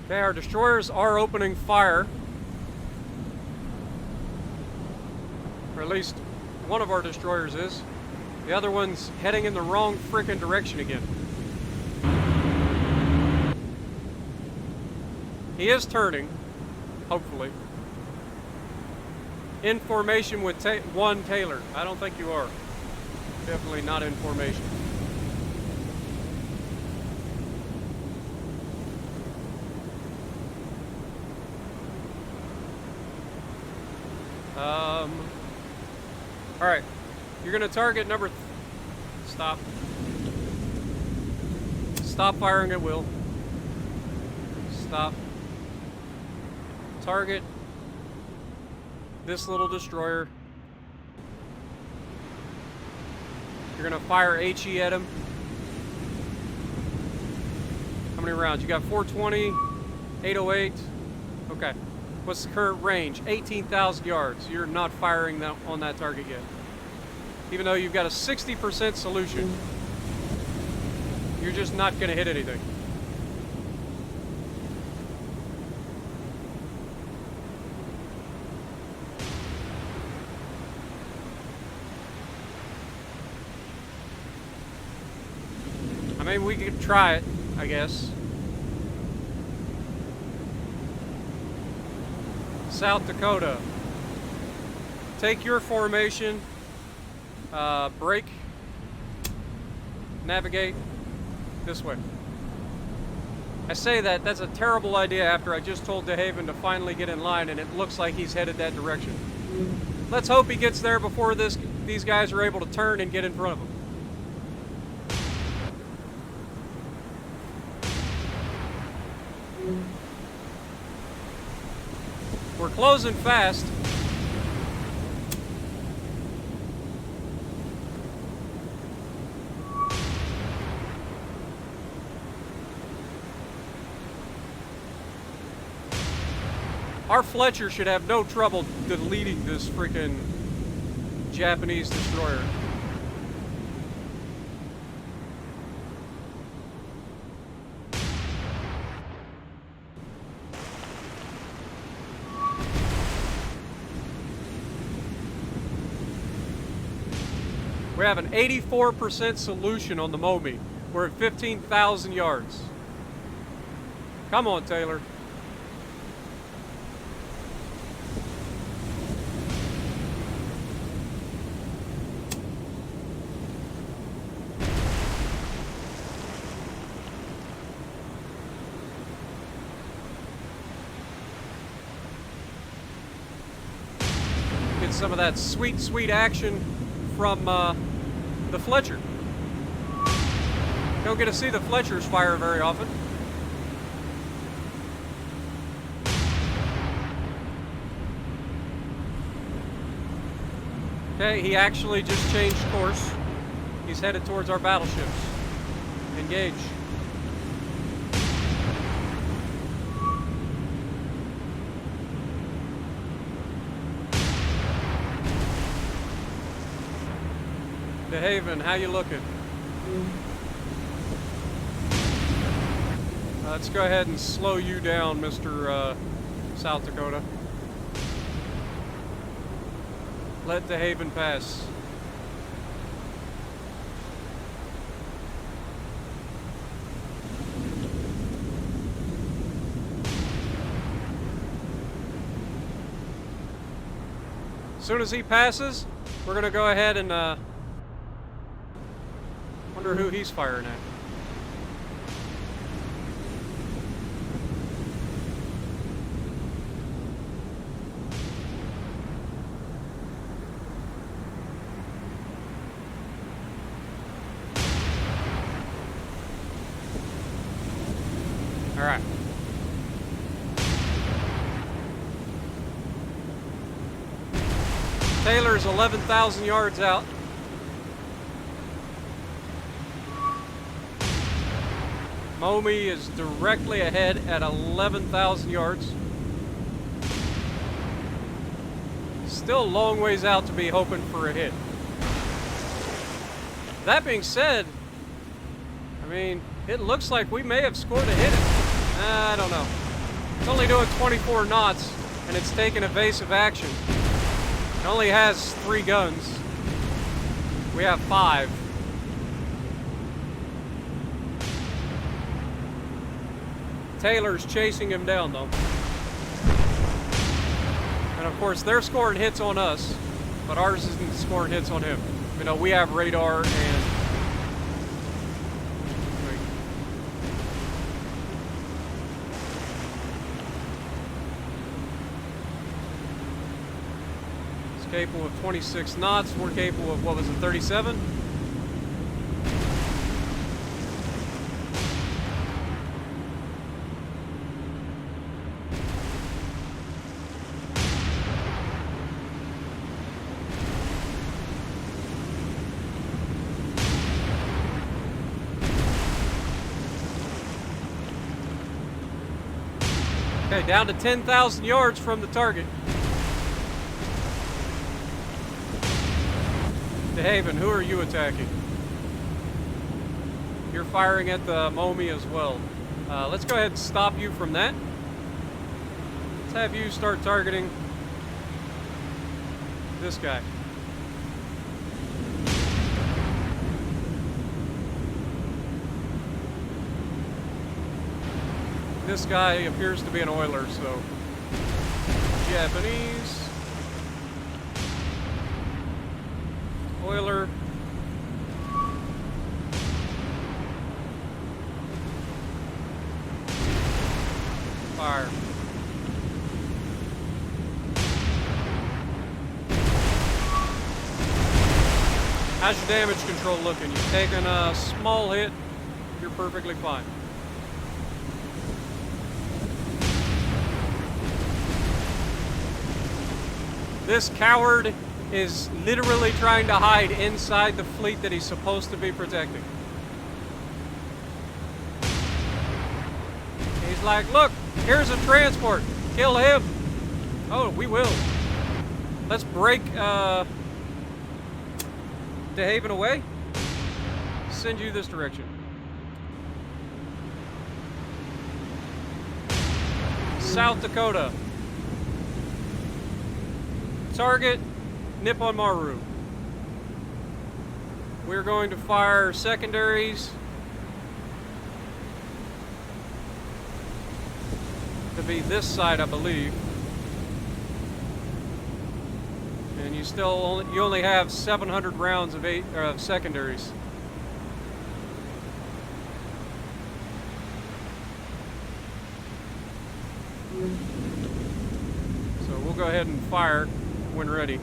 Okay, our destroyers are opening fire. Or at least one of our destroyers is. The other one's heading in the wrong frickin' direction again. He is turning, hopefully. In formation with one Taylor. I don't think you are. Definitely not in formation. Alright, you're gonna target number... Stop. Stop firing at will. Stop. Target this little destroyer. You're gonna fire HE at him. How many rounds? You got 420, 808. Okay. What's the current range? 18,000 yards. You're not firing on that target yet. Even though you've got a 60% solution, you're just not going to hit anything. I mean, we could try it, I guess. South Dakota, take your formation, brake, navigate this way. I say that's a terrible idea after I just told DeHaven to finally get in line, and it looks like he's headed that direction. Let's hope he gets there before these guys are able to turn and get in front of him. We're closing fast. Our Fletcher should have no trouble deleting this freaking Japanese destroyer. We have an 84% solution on the Momi. We're at 15,000 yards. Come on, Taylor. Get some of that sweet, sweet action from the Fletcher. Don't get to see the Fletchers fire very often. Okay, he actually just changed course. He's headed towards our battleships. Engage. De Haven, how you looking? Let's go ahead and slow you down, Mr. South Dakota. Let De Haven pass. As soon as he passes, we're going to go ahead and wonder who he's firing at. All right. Taylor's 11,000 yards out. Momi is directly ahead at 11,000 yards. Still a long ways out to be hoping for a hit. That being said, I mean, it looks like we may have scored a hit. I don't know. It's only doing 24 knots, and it's taking evasive action. It only has 3 guns. We have 5. Taylor's chasing him down, though. And of course, they're scoring hits on us, but ours isn't scoring hits on him. You know, we have radar and... It's capable of 26 knots. We're capable of, what was it, 37? Okay, down to 10,000 yards from the target. De Haven, who are you attacking? You're firing at the Momi as well. Let's go ahead and stop you from that. Let's have you start targeting this guy. This guy appears to be an oiler, so Japanese oiler. Fire. How's your damage control looking? You've taken a small hit. You're perfectly fine. This coward is literally trying to hide inside the fleet that he's supposed to be protecting. He's like, look, here's a transport. Kill him. Oh, we will. Let's break De Haven away. Send you this direction. South Dakota. Target, Nippon Maru. We're going to fire secondaries to be this side, I believe. And you only have 700 rounds of secondaries. So we'll go ahead and fire when ready.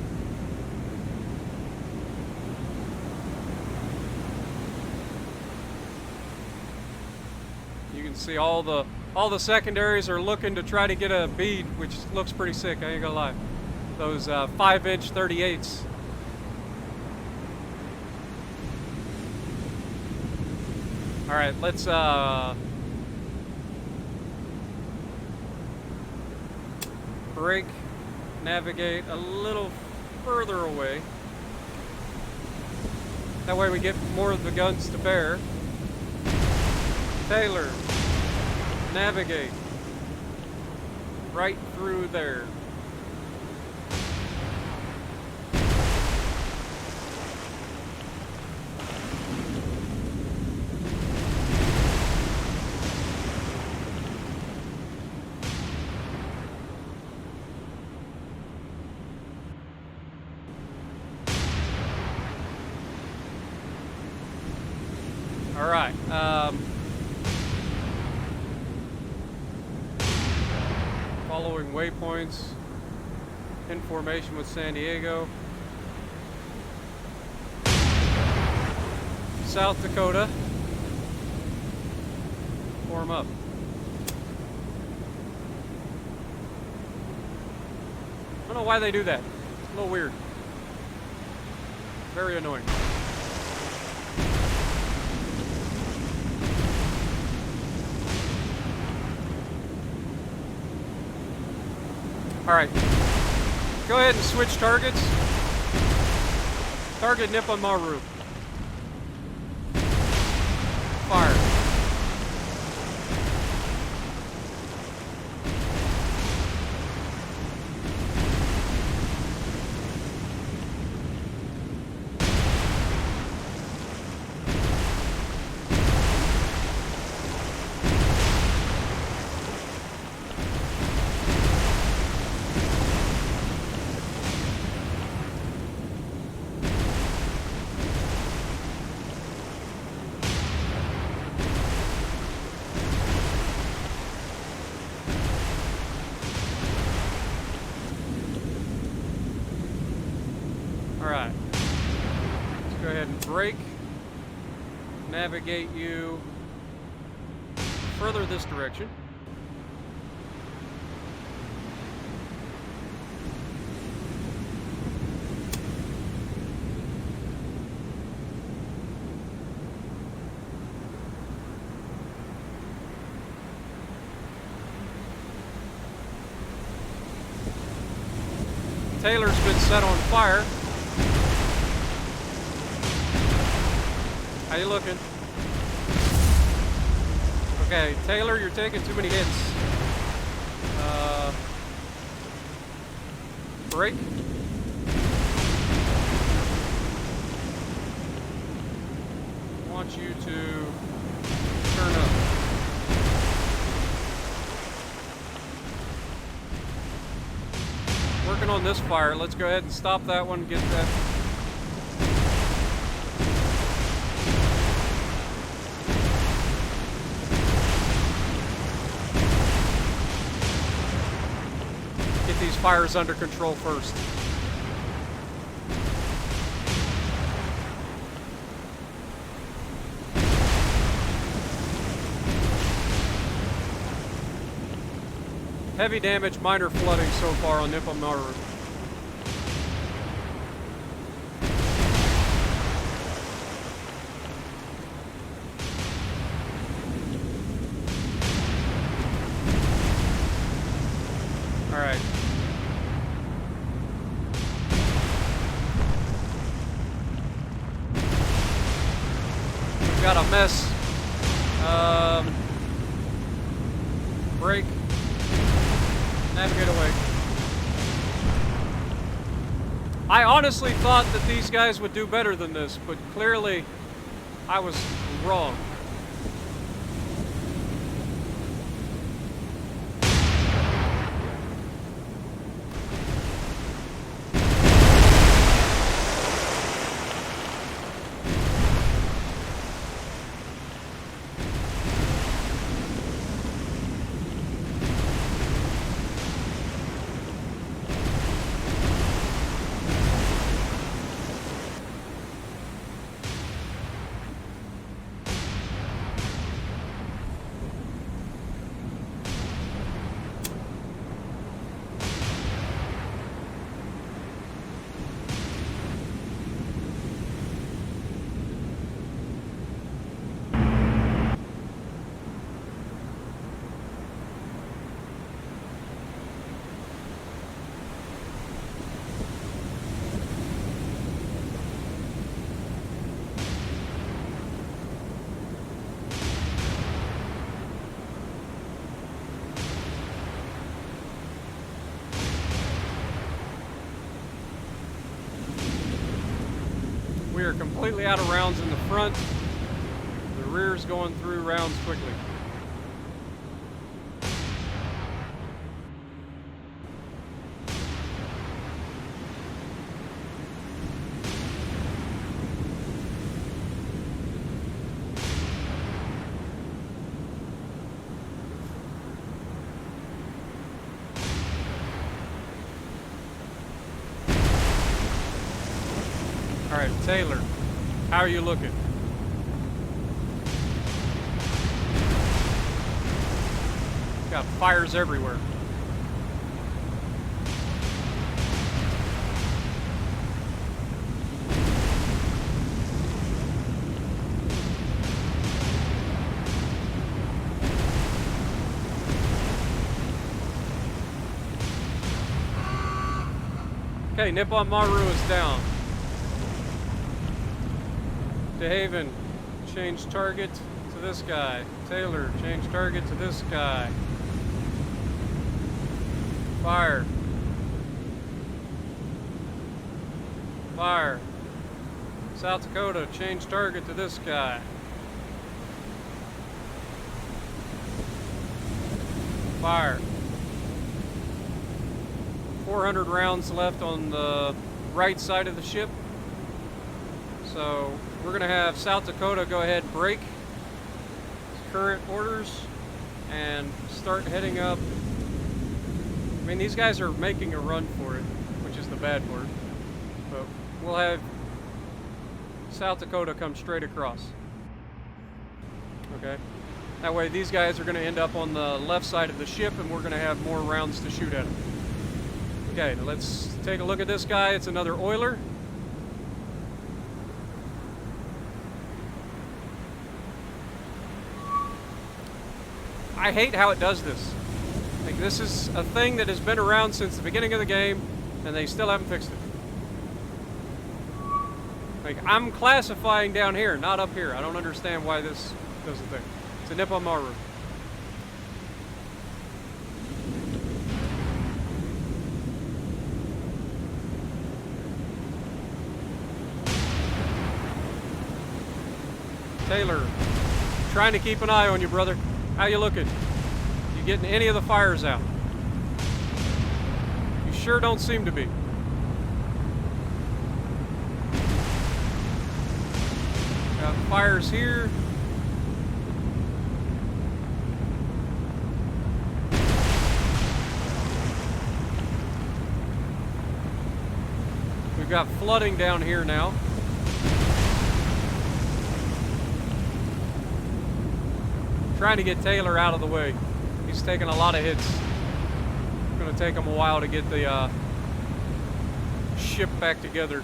You can see all the secondaries are looking to try to get a bead, which looks pretty sick, I ain't gonna lie. Those 5-inch 38s. Alright, let's brake, navigate a little further away. That way we get more of the guns to bear. Taylor, navigate right through there. All right. Following waypoints. In formation with San Diego. South Dakota. Form up. I don't know why they do that. It's a little weird. Very annoying. Alright, go ahead and switch targets. Target Nippon Maru. Fire. Alright, let's go ahead and brake, navigate you further this direction. Taylor's been set on fire. How you looking? Okay, Taylor, you're taking too many hits. Brake. I want you to turn up. Working on this fire. Let's go ahead and stop that one. Get that. Get these fires under control first. Heavy damage, minor flooding so far on Nippon Maru. Alright. got a mess. Brake. Navigate away. I honestly thought that these guys would do better than this, but clearly I was wrong. We are completely out of rounds in the front. The rear's going through rounds quickly. All right, Taylor, how are you looking? Got fires everywhere. Okay, Nippon Maru is down. DeHaven, change target to this guy. Taylor, change target to this guy. Fire. Fire. South Dakota, change target to this guy. Fire. 400 rounds left on the right side of the ship. So we're going to have South Dakota go ahead and break current orders and start heading up. I mean, these guys are making a run for it, which is the bad part. But we'll have South Dakota come straight across. Okay? That way these guys are going to end up on the left side of the ship and we're going to have more rounds to shoot at them. Okay, let's take a look at this guy. It's another oiler. I hate how it does this. Like, this is a thing that has been around since the beginning of the game, and they still haven't fixed it. Like, I'm classifying down here, not up here. I don't understand why this does the thing. It's a Nippon Maru. Taylor, trying to keep an eye on you, brother. How you looking? You getting any of the fires out? You sure don't seem to be. Got fires here. We've got flooding down here now. Trying to get Taylor out of the way. He's taking a lot of hits. It's going to take him a while to get the ship back together.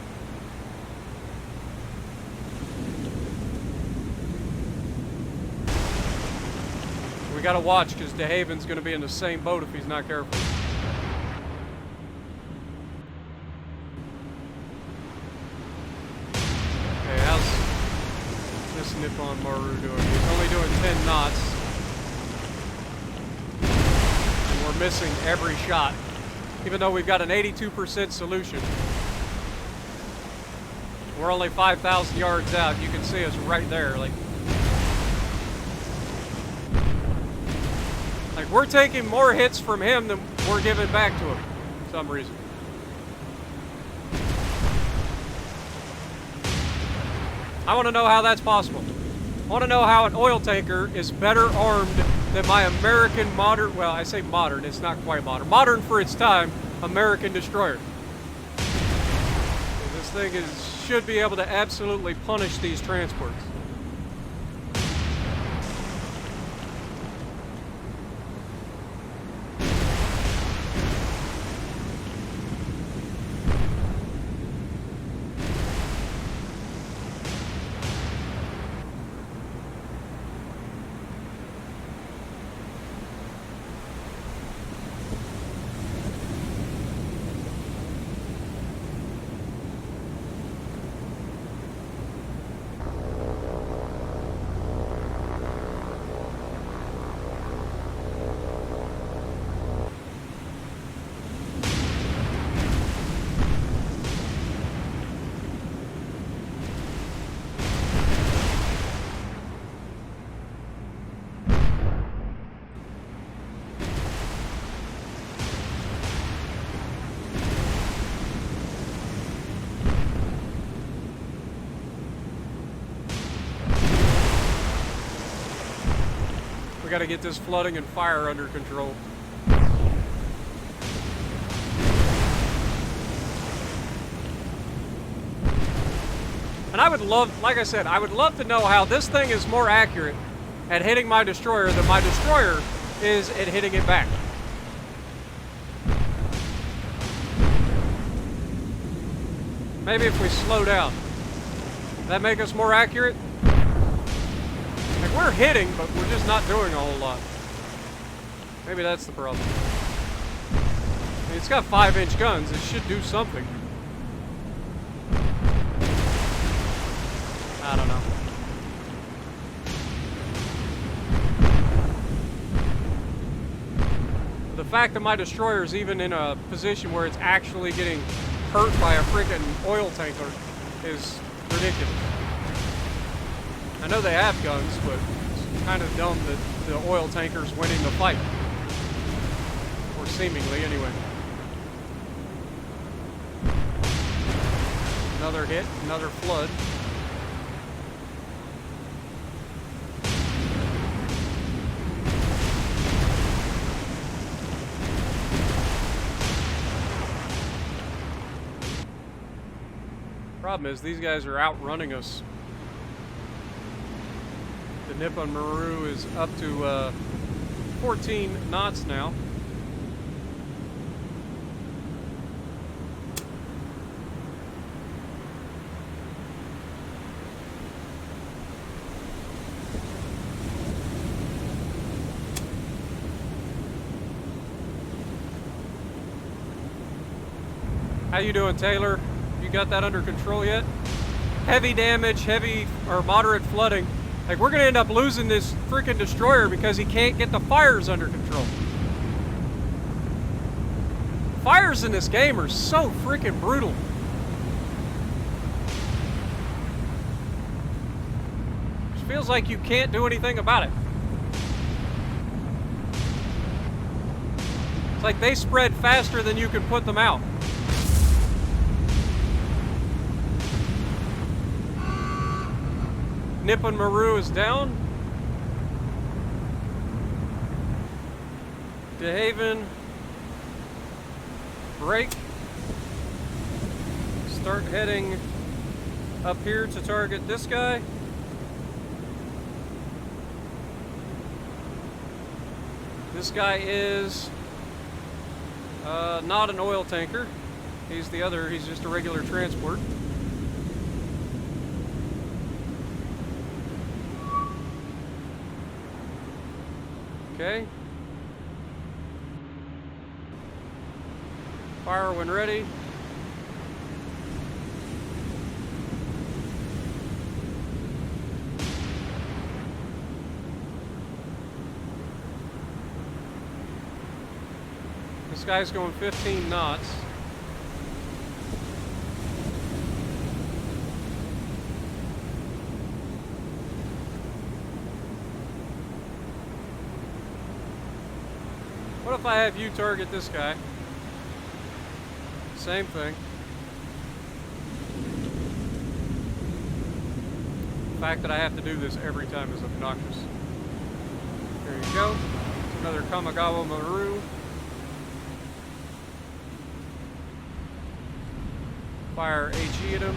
We got to watch because DeHaven's going to be in the same boat if he's not careful. Okay, how's this this Nippon Maru doing? He's only doing 10 knots. And we're missing every shot. Even though we've got an 82% solution. We're only 5,000 yards out. You can see us right there. Like we're taking more hits from him than we're giving back to him for some reason. I want to know how that's possible. I want to know how an oil tanker is better armed than my American modern, well, I say modern, it's not quite modern. Modern for its time, American destroyer. This thing should be able to absolutely punish these transports. We gotta get this flooding and fire under control. And I would love, like I said, I would love to know how this thing is more accurate at hitting my destroyer than my destroyer is at hitting it back. Maybe if we slow down. Does that make us more accurate? Like, we're hitting, but we're just not doing a whole lot. Maybe that's the problem. I mean, it's got 5-inch guns. It should do something. I don't know. The fact that my destroyer is even in a position where it's actually getting hurt by a freaking oil tanker is ridiculous. I know they have guns, but it's kind of dumb that the oil tanker's winning the fight. Or seemingly, anyway. Another hit, another flood. Problem is, these guys are outrunning us. The Nippon Maru is up to 14 knots now. How you doing, Taylor? You got that under control yet? Heavy damage, heavy or moderate flooding. Like, we're gonna end up losing this freaking destroyer because he can't get the fires under control. Fires in this game are so freaking brutal. It feels like you can't do anything about it. It's like they spread faster than you can put them out. Nippon Maru is down. De Haven. Break. Start heading up here to target this guy. This guy is not an oil tanker. He's the other, he's just a regular transport. Okay. Fire when ready. This guy's going 15 knots. What if I have you target this guy? Same thing. The fact that I have to do this every time is obnoxious. There you go. Another Kamigawa Maru. Fire HE at him.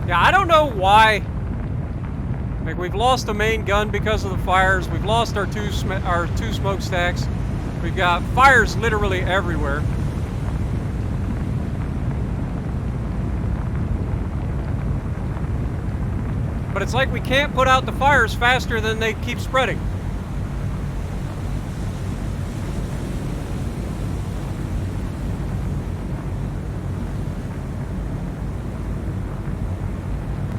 Yeah, I don't know why. Like, we've lost the main gun because of the fires. We've lost our two smokestacks. We've got fires literally everywhere. But it's like we can't put out the fires faster than they keep spreading.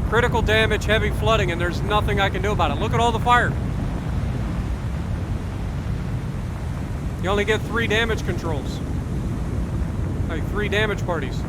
Critical damage, heavy flooding, and there's nothing I can do about it. Look at all the fire. You only get 3 damage controls. Like 3 damage parties.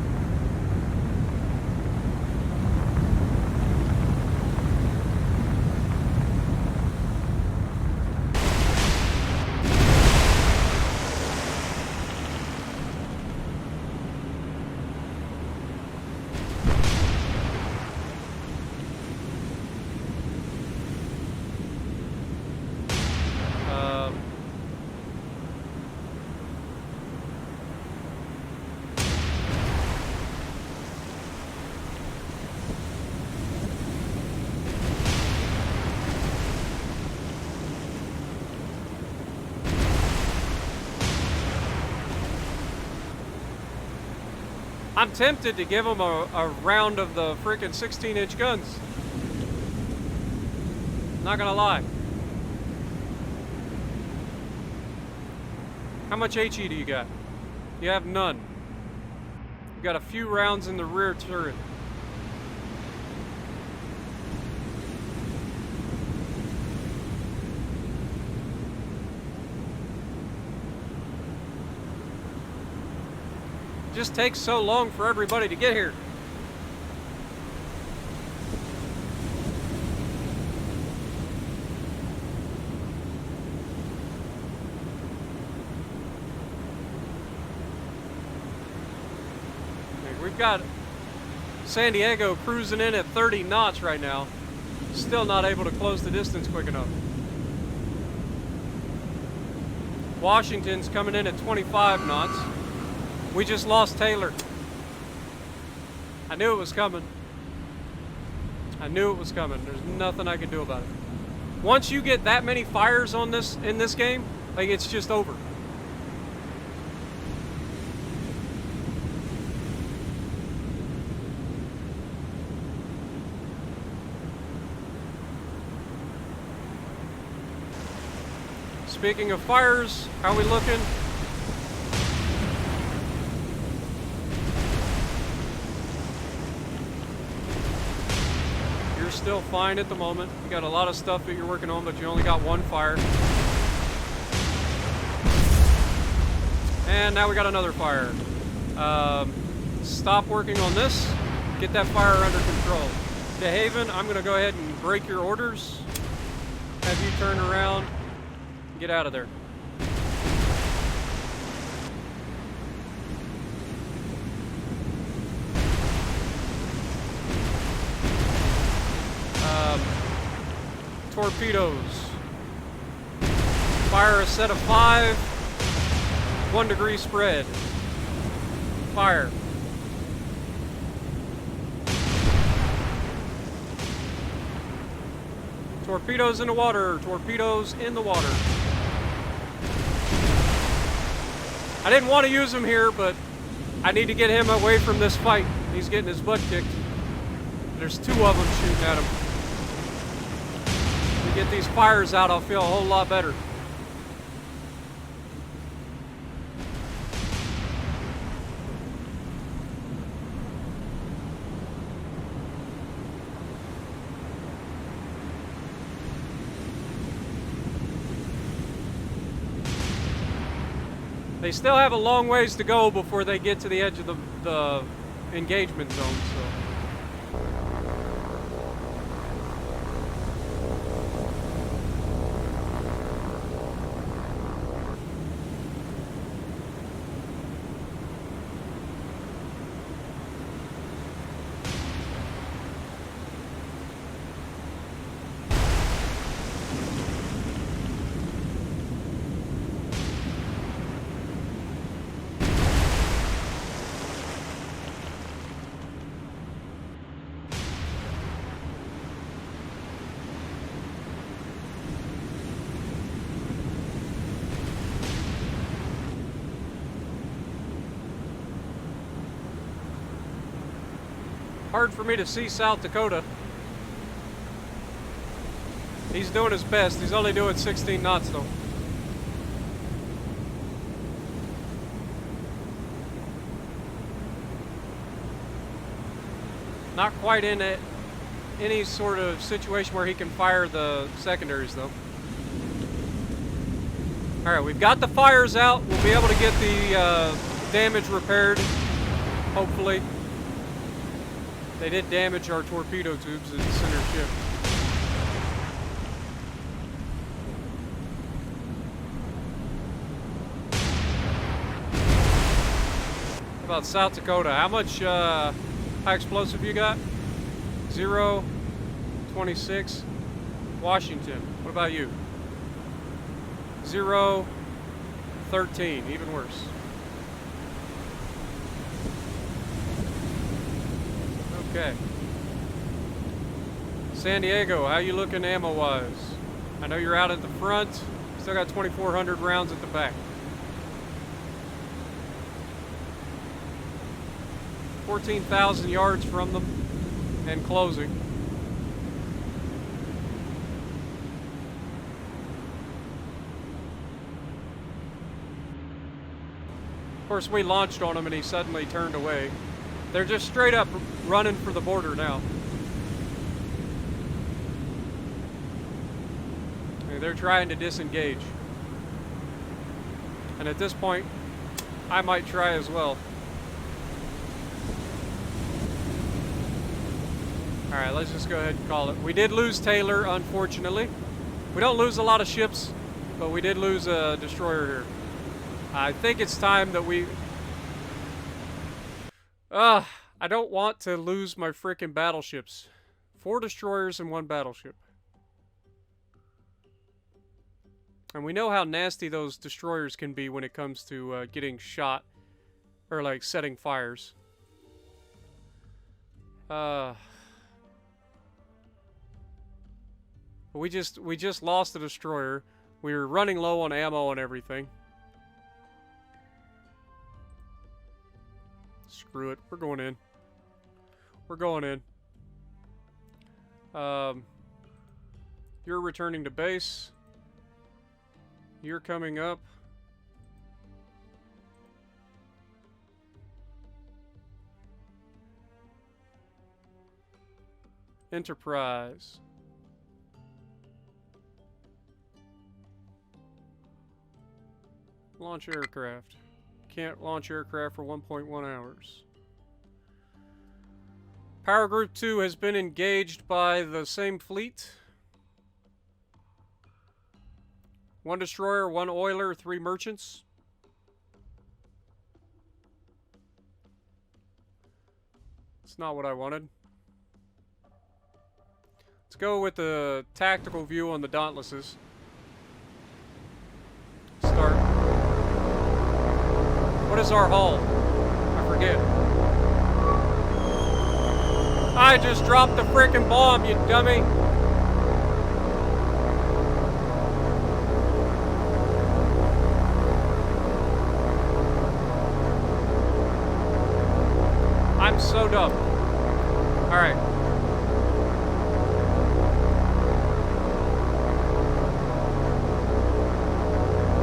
I'm tempted to give them a round of the freaking 16-inch guns. Not gonna lie. How much HE do you got? You have none. You got a few rounds in the rear turret. Just takes so long for everybody to get here. We've got San Diego cruising in at 30 knots right now. Still not able to close the distance quick enough. Washington's coming in at 25 knots. We just lost Taylor. I knew it was coming. I knew it was coming. There's nothing I can do about it. Once you get that many fires on this in this game, like, it's just over. Speaking of fires, how are we looking? Still fine at the moment. You got a lot of stuff that you're working on, but you only got 1 fire. And now we got another fire. Stop working on this. Get that fire under control. DeHaven, I'm going to go ahead and break your orders. Have you turn around. Get out of there. Torpedoes. Fire a set of 5, 1 degree spread. Fire. Torpedoes in the water. Torpedoes in the water. I didn't want to use him here, but I need to get him away from this fight. He's getting his butt kicked. There's two of them shooting at him. If we get these fires out, I'll feel a whole lot better. They still have a long ways to go before they get to the edge of the engagement zone, so. Hard for me to see South Dakota. He's doing his best. He's only doing 16 knots though. Not quite in any sort of situation where he can fire the secondaries though. Alright, we've got the fires out. We'll be able to get the damage repaired, hopefully. They did damage our torpedo tubes in the center ship. How about South Dakota? How much high explosive you got? 0, 26. Washington, what about you? 0, 13, even worse. Okay. San Diego, how you looking ammo-wise? I know you're out at the front. Still got 2,400 rounds at the back. 14,000 yards from them and closing. Of course, we launched on him and he suddenly turned away. They're just straight up running for the border now. They're trying to disengage. And at this point, I might try as well. Alright, let's just go ahead and call it. We did lose Taylor, unfortunately. We don't lose a lot of ships, but we did lose a destroyer here. I think it's time that we... I don't want to lose my frickin' battleships. 4 destroyers and 1 battleship. And we know how nasty those destroyers can be when it comes to getting shot. Or like setting fires. We just lost a destroyer. We were running low on ammo and everything. Screw it. We're going in. We're going in. You're returning to base. You're coming up. Enterprise. Launch aircraft. Can't launch aircraft for 1.1 hours. Power Group 2 has been engaged by the same fleet. 1 destroyer, 1 oiler, 3 merchants. It's not what I wanted. Let's go with the tactical view on the Dauntlesses. Start. What is our hull? I forget. I just dropped the frickin' bomb, you dummy. I'm so dumb. Alright.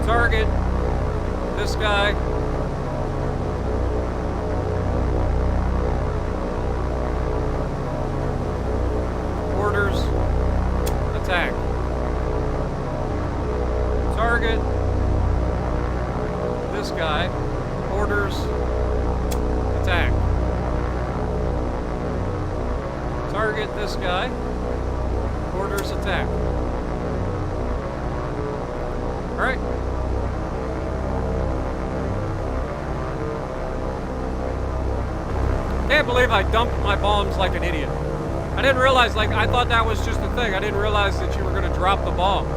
Target. This guy. Orders. Attack. Target. This guy. Orders. Attack. Target this guy. Orders attack. Alright. Can't believe I dumped my bombs like an idiot. I didn't realize, like, I thought that was just a thing. I didn't realize that you were going to drop the bomb.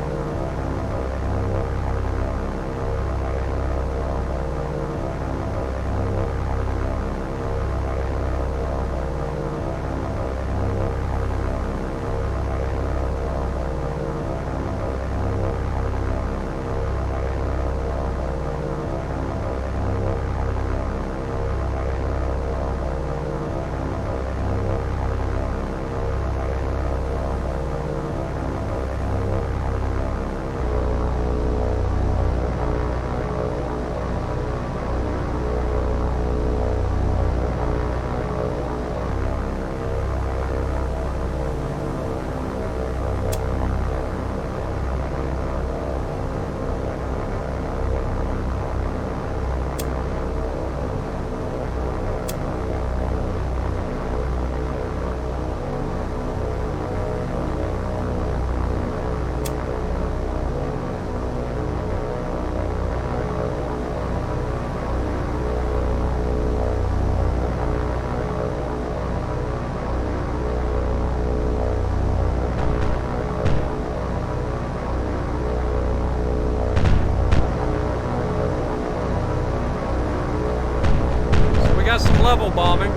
Some level bombing.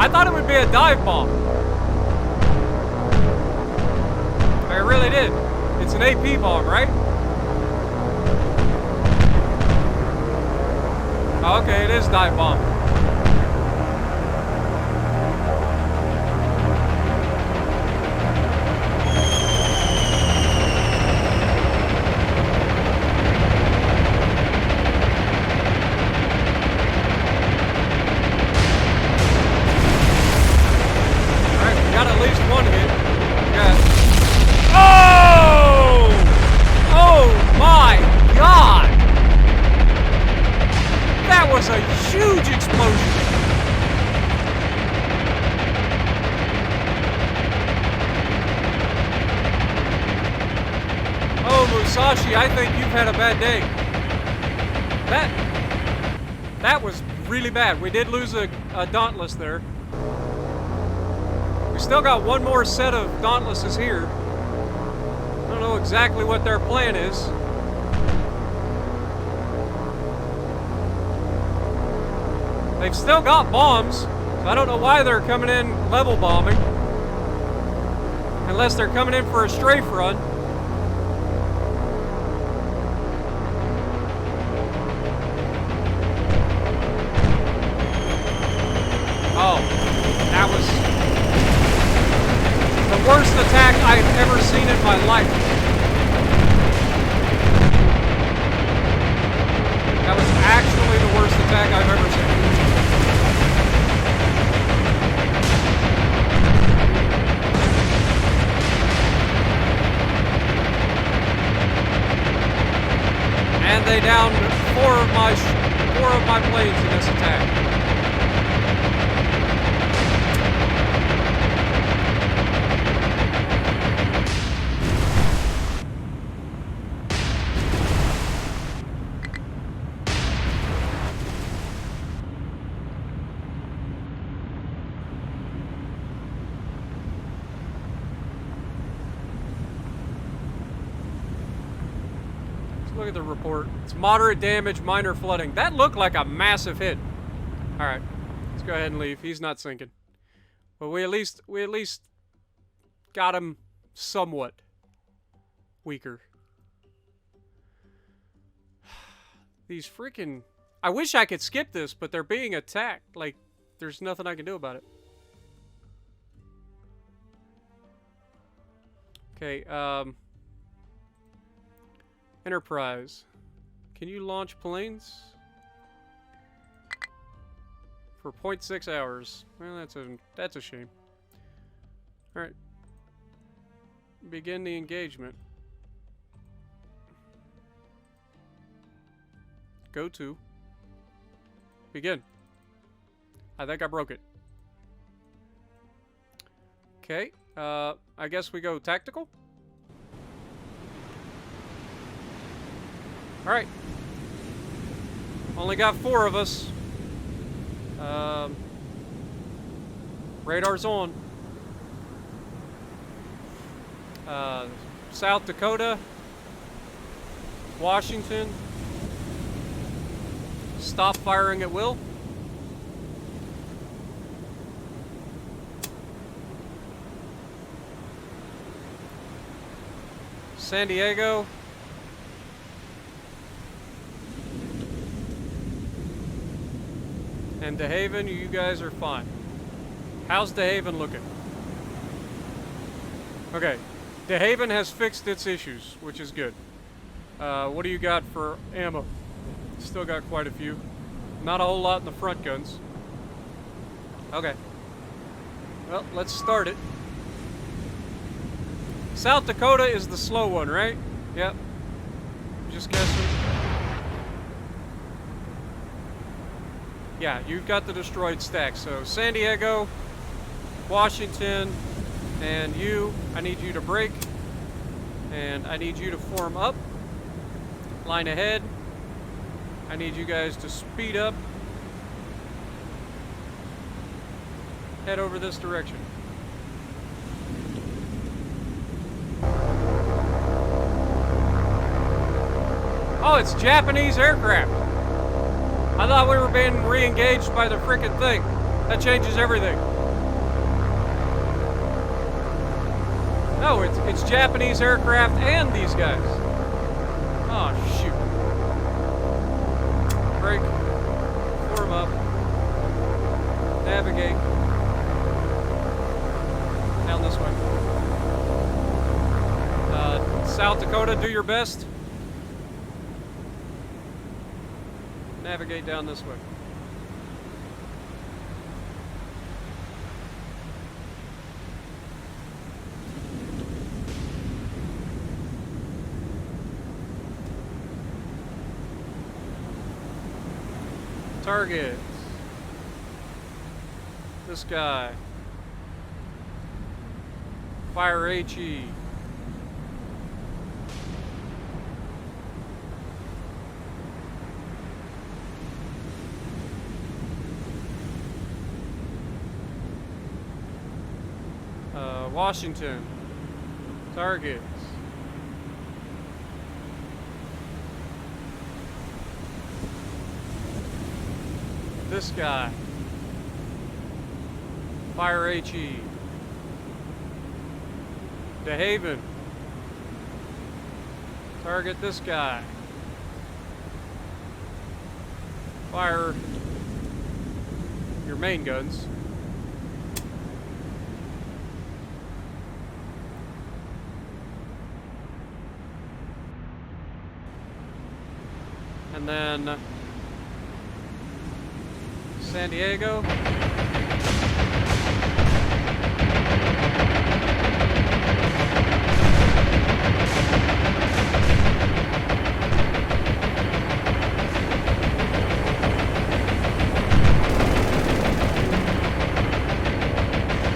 I thought it would be a dive bomb. I really did. It's an AP bomb, right? Oh, okay, it is dive bomb. I think you've had a bad day. That was really bad. We did lose a Dauntless there. We still got one more set of Dauntlesses here. I don't know exactly what their plan is. They've still got bombs, so I don't know why they're coming in level bombing. Unless they're coming in for a strafe run. Oh, that was the worst attack I've ever seen in my life. That was actually the worst attack I've ever seen. And they downed four of my planes in this attack. look at the report. It's moderate damage, minor flooding. That looked like a massive hit. Alright. Let's go ahead and leave. He's not sinking. But we at least got him somewhat weaker. These freaking... I wish I could skip this, but they're being attacked. Like, there's nothing I can do about it. Okay, Enterprise. Can you launch planes? For 0.6 hours. Well, that's a shame. Alright. Begin the engagement. Go to. Begin. I think I broke it. Okay. I guess we go tactical? Alright. Only got 4 of us. Radar's on. South Dakota. Washington. Stop firing at will. San Diego. And DeHaven, you guys are fine. How's DeHaven looking? Okay. DeHaven has fixed its issues, which is good. What do you got for ammo? Still got quite a few. Not a whole lot in the front guns. Okay. Well, let's start it. South Dakota is the slow one, right? Yep. Just guessing. Yeah, you've got the destroyed stack. So San Diego, Washington, and you, I need you to break. And I need you to form up. Line ahead. I need you guys to speed up. Head over this direction. Oh, it's Japanese aircraft. I thought we were being re-engaged by the frickin' thing. That changes everything. No, it's Japanese aircraft and these guys. Oh, shoot. Break. Form up. Navigate. Down this way. South Dakota, do your best. Navigate down this way. Targets. This guy. Fire HE. Washington. Targets. This guy. Fire HE. DeHaven. Target this guy. Fire your main guns. And then San Diego.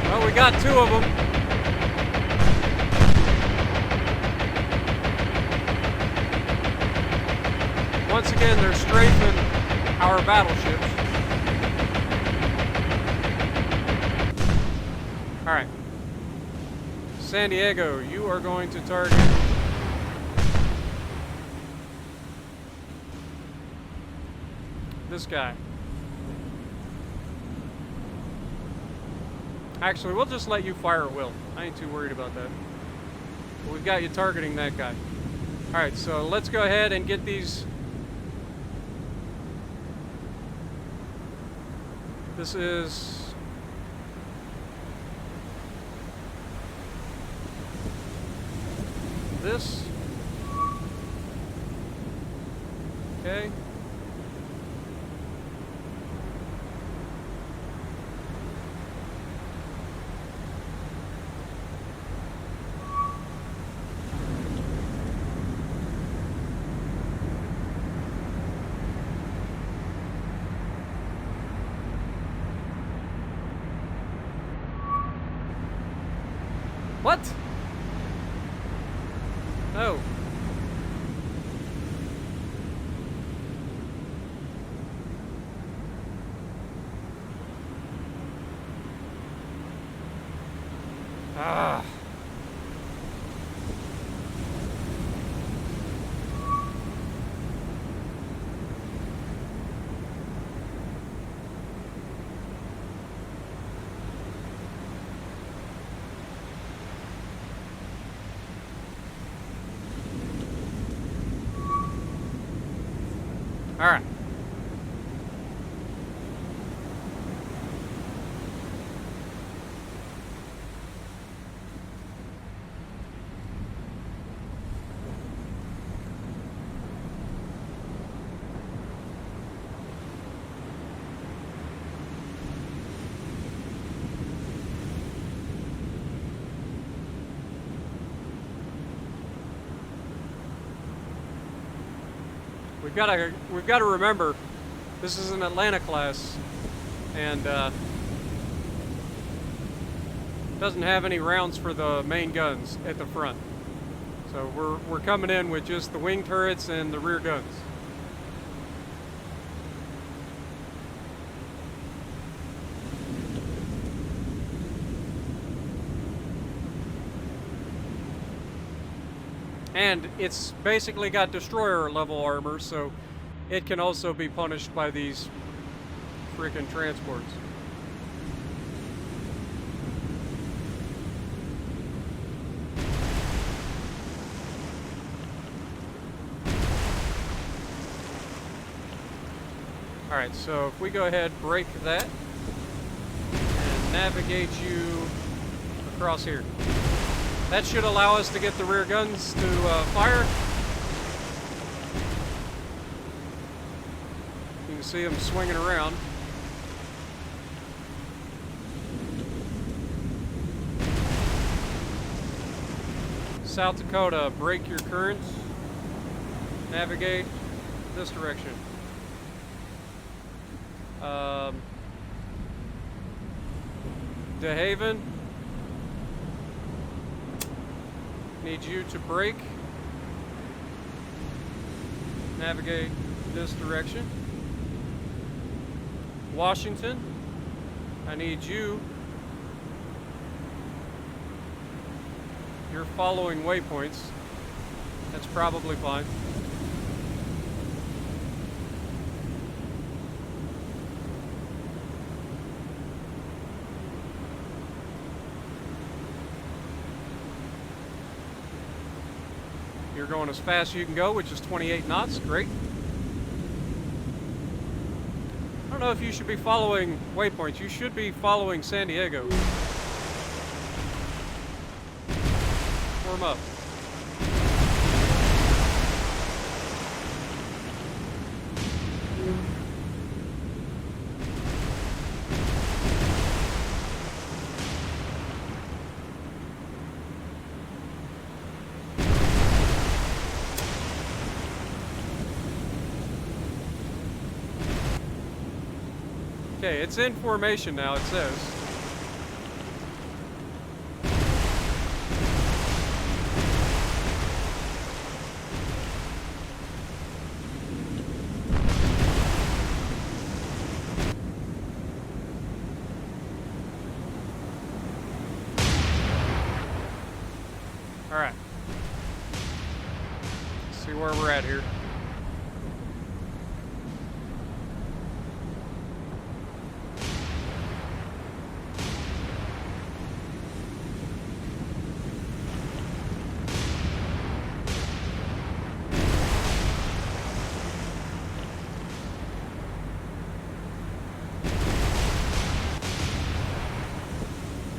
Well, we got 2 of them. Once again, they're strafing our battleships. Alright. San Diego, you are going to target this guy. Actually, we'll just let you fire at will. I ain't too worried about that. But we've got you targeting that guy. Alright, so let's go ahead and get these. This is... this. Okay. What? Oh. Ah. All right. We've got to remember, this is an Atlanta class, and doesn't have any rounds for the main guns at the front. So we're coming in with just the wing turrets and the rear guns. And it's basically got destroyer level armor, so it can also be punished by these freaking transports. Alright, so if we go ahead, break that, and navigate you across here. That should allow us to get the rear guns to fire. You can see them swinging around. South Dakota, break your currents. Navigate this direction. DeHaven, need you to brake. Navigate this direction. Washington, I need you. You're following waypoints. That's probably fine. You're going as fast as you can go, which is 28 knots. Great. I don't know if you should be following waypoints. You should be following San Diego. Warm up. Okay, it's in formation now, it says. All right. Let's see where we're at here.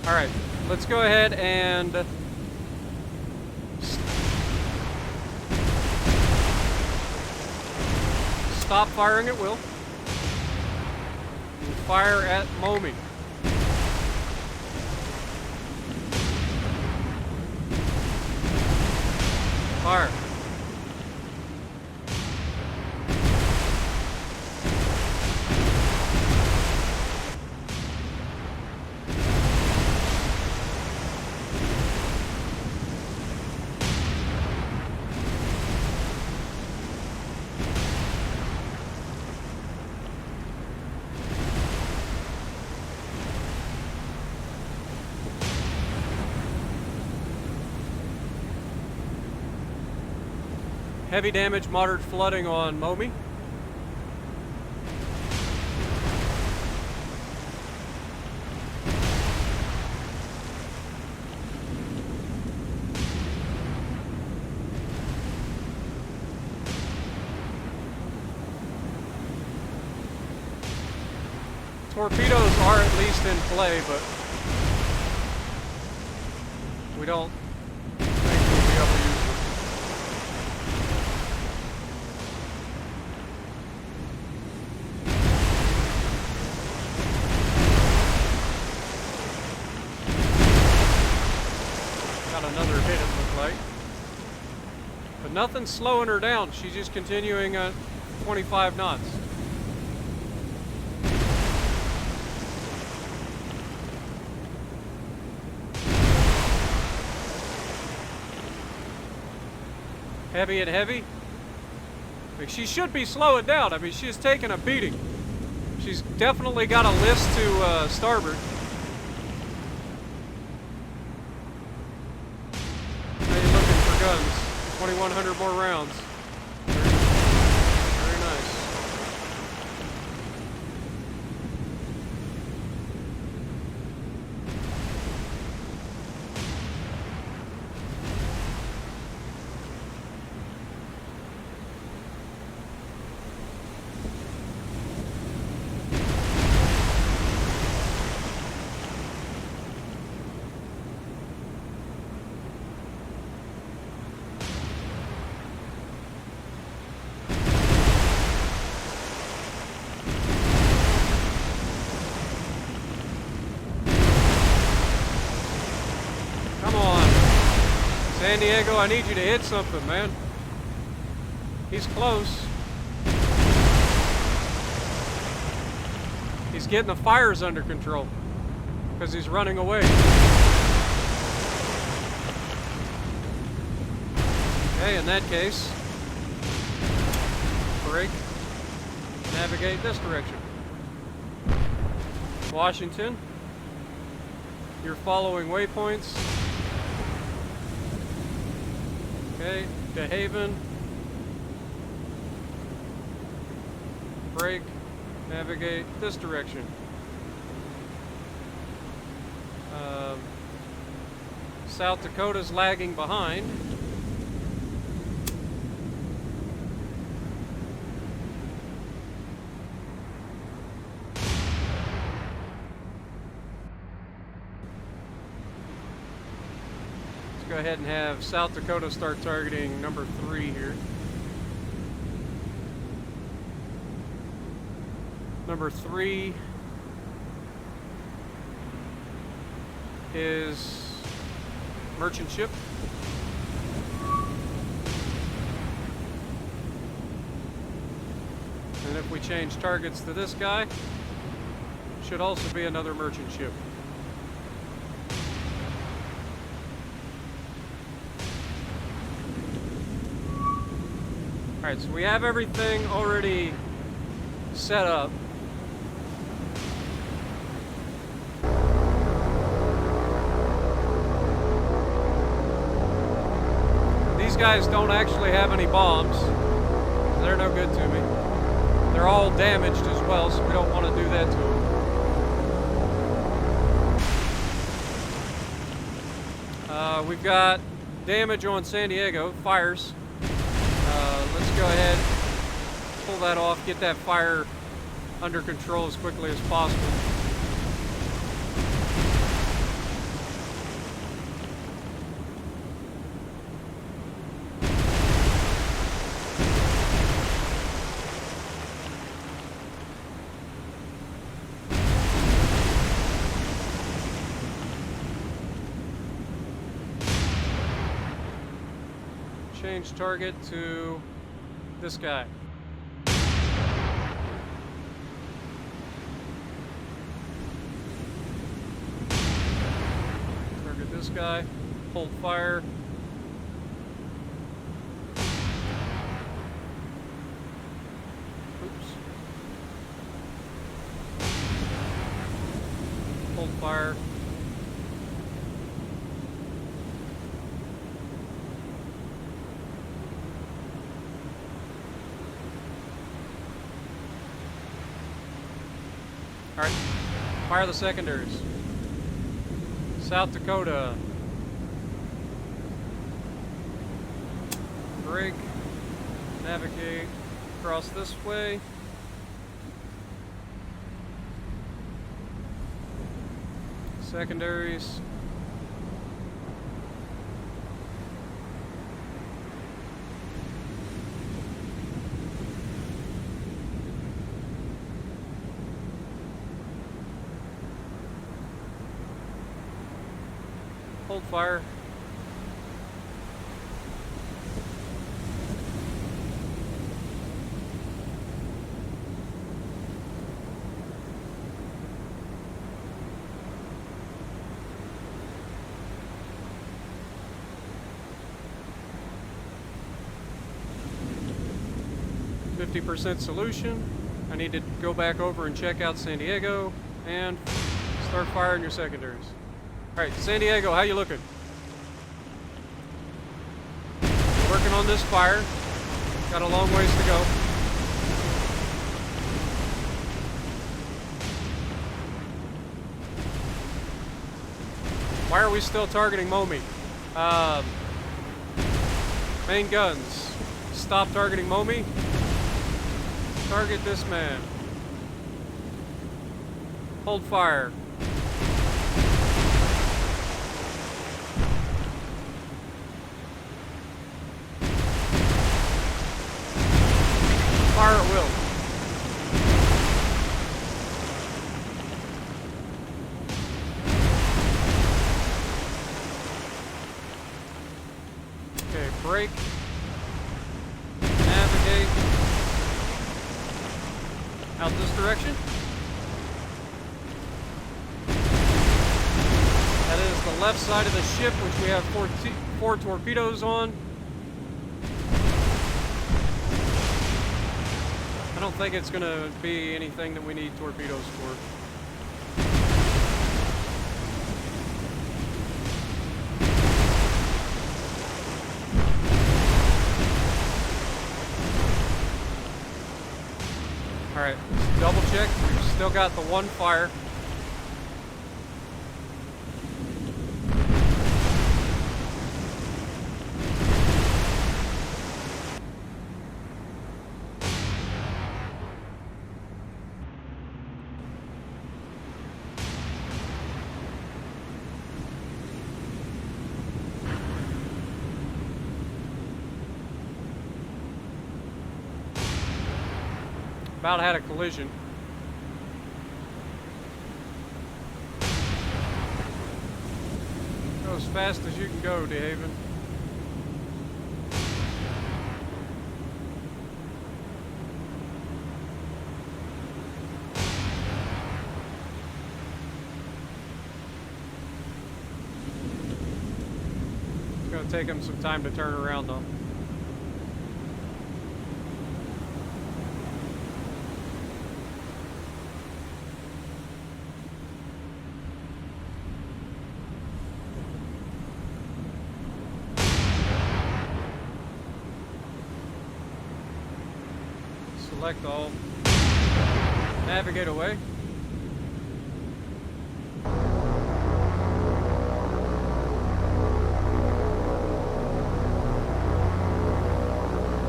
Alright, let's go ahead and stop firing at will. And fire at Momi. Fire. Heavy damage, moderate flooding on Momi. Torpedoes are at least in play, but we don't think we'll be able to use them. Another hit, it looked like. But nothing's slowing her down. She's just continuing at 25 knots. Heavy and heavy. Like, she should be slowing down. I mean, she's taking a beating. She's definitely got a list to starboard. Guns. 2,100 more rounds. Very nice. San Diego, I need you to hit something, man. He's close. He's getting the fires under control because he's running away. Okay, in that case, brake, navigate this direction. Washington, you're following waypoints. Okay, to Haven. Brake, navigate this direction. South Dakota's lagging behind. Go ahead and have South Dakota start targeting number 3 here. Number 3 is merchant ship. And if we change targets to this guy, should also be another merchant ship. Alright, so we have everything already set up. These guys don't actually have any bombs. They're no good to me. They're all damaged as well, so we don't want to do that to them. We've got damage on San Diego, fires. Let's go ahead, pull that off, get that fire under control as quickly as possible. Change target to this guy. Target this guy. Hold fire. Oops. Hold fire. Alright, fire the secondaries. South Dakota. Brake. Navigate across this way. Secondaries. Hold fire. %50 solution. I need to go back over and check out San Diego and start firing your secondaries. Alright, San Diego, how you looking? Working on this fire. Got a long ways to go. Why are we still targeting Momi? Main guns. Stop targeting Momi. Target this man. Hold fire. Fire at will. Okay, brake. Navigate. Out this direction. That is the left side of the ship, which we have four torpedoes on. I don't think it's going to be anything that we need torpedoes for. Alright, double check. We've still got the one fire. About had a collision. Go as fast as you can go, DeHaven. It's going to take him some time to turn around though. Select all. Navigate away.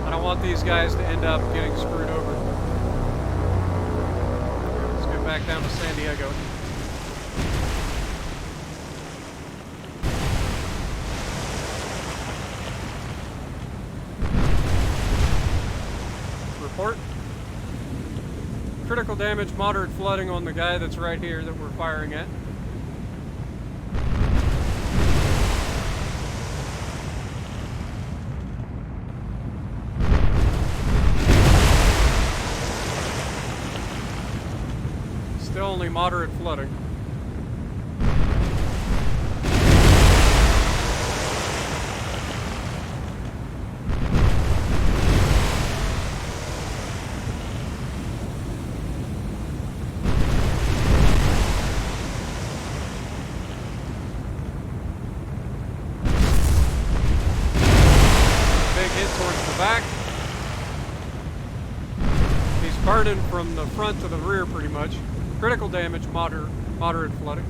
I don't want these guys to end up getting screwed over. Let's get back down to San Diego. Report. Critical damage, moderate flooding on the guy that's right here that we're firing at. Still only moderate flooding. Big hit towards the back. He's burning from the front to the rear pretty much. Critical damage, moderate flooding.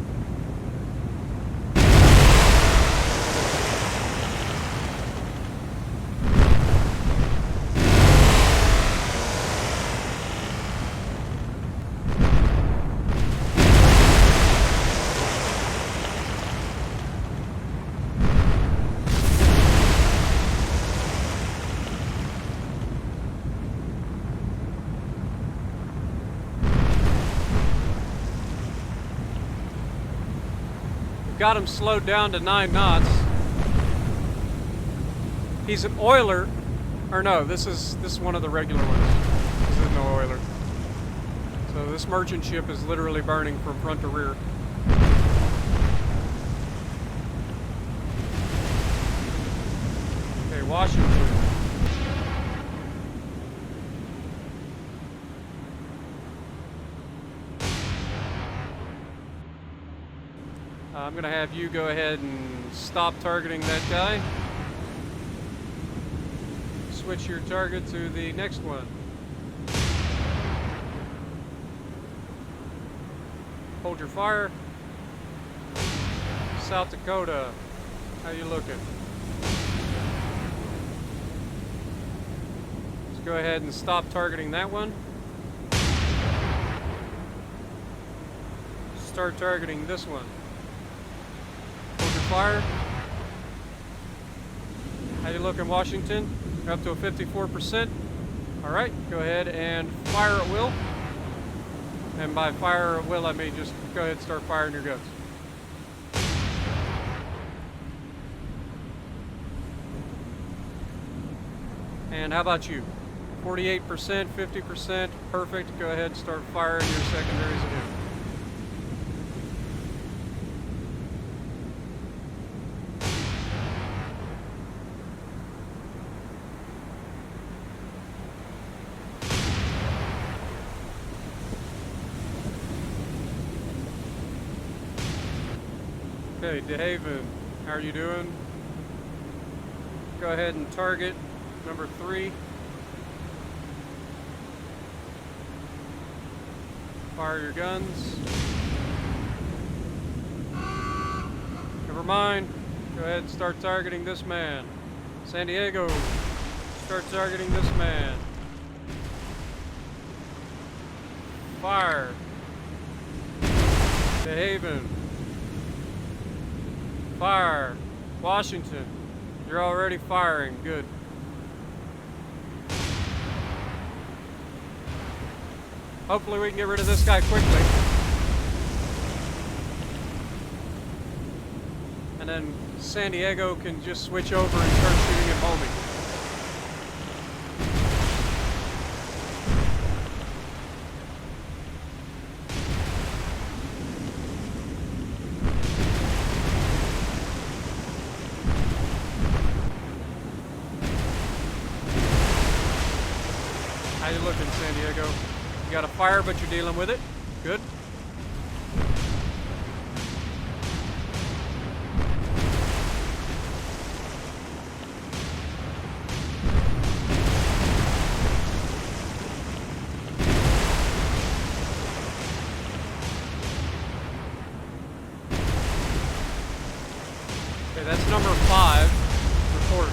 Got him slowed down to 9 knots. He's an oiler, or no, this is one of the regular ones. This is no oiler. So this merchant ship is literally burning from front to rear. Okay, Washington. I'm going to have you go ahead and stop targeting that guy. Switch your target to the next one. Hold your fire. South Dakota, how you looking? Let's go ahead and stop targeting that one. Start targeting this one. Fire. How you looking, Washington? You're up to a 54%. All right, go ahead and fire at will. And by fire at will, I mean just go ahead and start firing your guns. And how about you? 48%, 50%, perfect. Go ahead and start firing your secondaries again. Okay, DeHaven, how are you doing? Go ahead and target number 3. Fire your guns. Never mind. Go ahead and start targeting this man. San Diego, start targeting this man. Fire. DeHaven. Fire. Washington, you're already firing. Good. Hopefully we can get rid of this guy quickly. And then San Diego can just switch over and start shooting at homing. How you looking, San Diego? You got a fire, but you're dealing with it. Good. Okay, that's number 5. Report.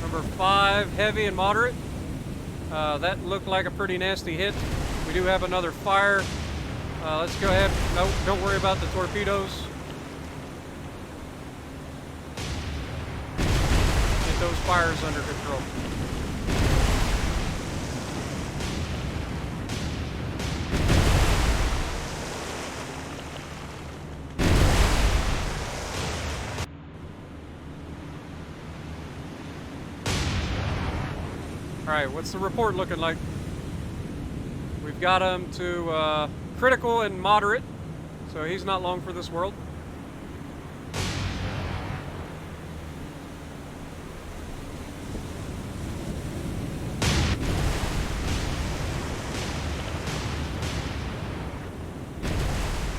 Number 5, heavy and moderate. That looked like a pretty nasty hit. We do have another fire. Let's go ahead. No, don't worry about the torpedoes. Get those fires under control. All right, what's the report looking like? We've got them to critical and moderate, so he's not long for this world.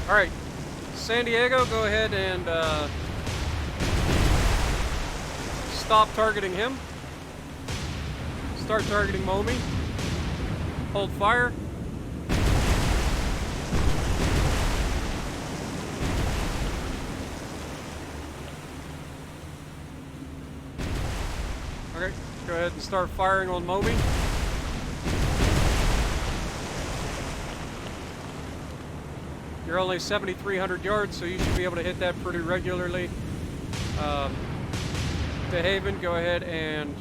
Alright, San Diego, go ahead and stop targeting him. Start targeting Momi. Hold fire. Okay, go ahead and start firing on Momi. You're only 7,300 yards, so you should be able to hit that pretty regularly. De Haven, go ahead and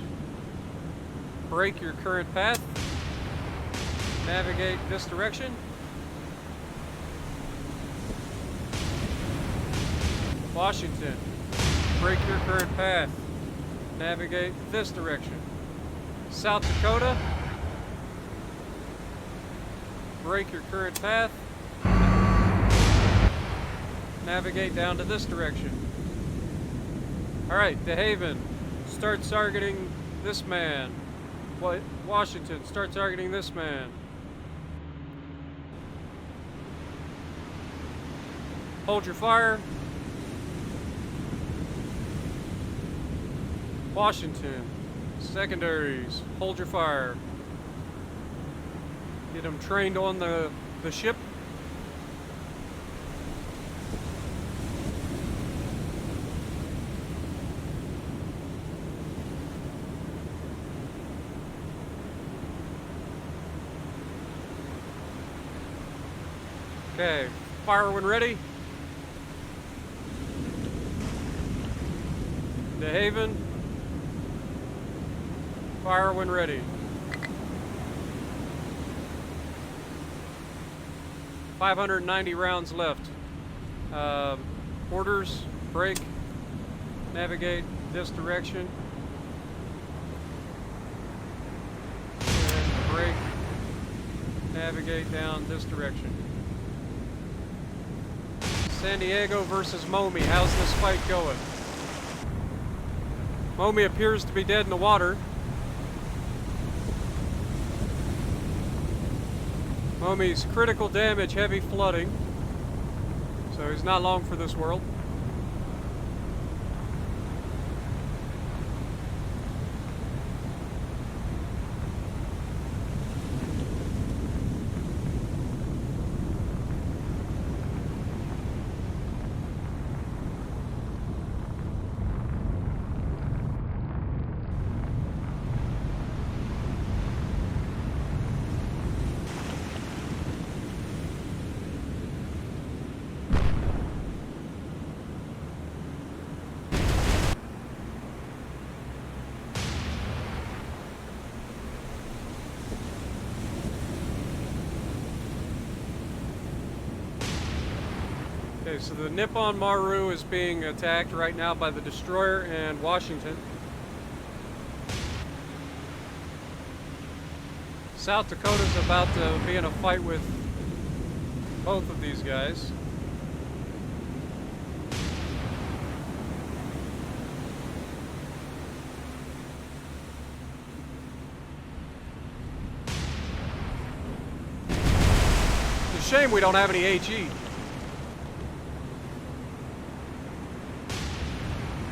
break your current path. Navigate this direction. Washington, break your current path. Navigate this direction. South Dakota, break your current path. Navigate down to this direction. Alright, De Haven, start targeting this man. Washington, start targeting this man. Hold your fire. Washington, secondaries, hold your fire. Get them trained on the ship. Okay, fire when ready. De Haven, fire when ready. 590 rounds left. Orders, break, navigate this direction. And break, navigate down this direction. San Diego versus Momi. How's this fight going? Momi appears to be dead in the water. Momi's critical damage, heavy flooding. So he's not long for this world. Okay, so the Nippon Maru is being attacked right now by the destroyer and Washington. South Dakota's about to be in a fight with both of these guys. It's a shame we don't have any HE.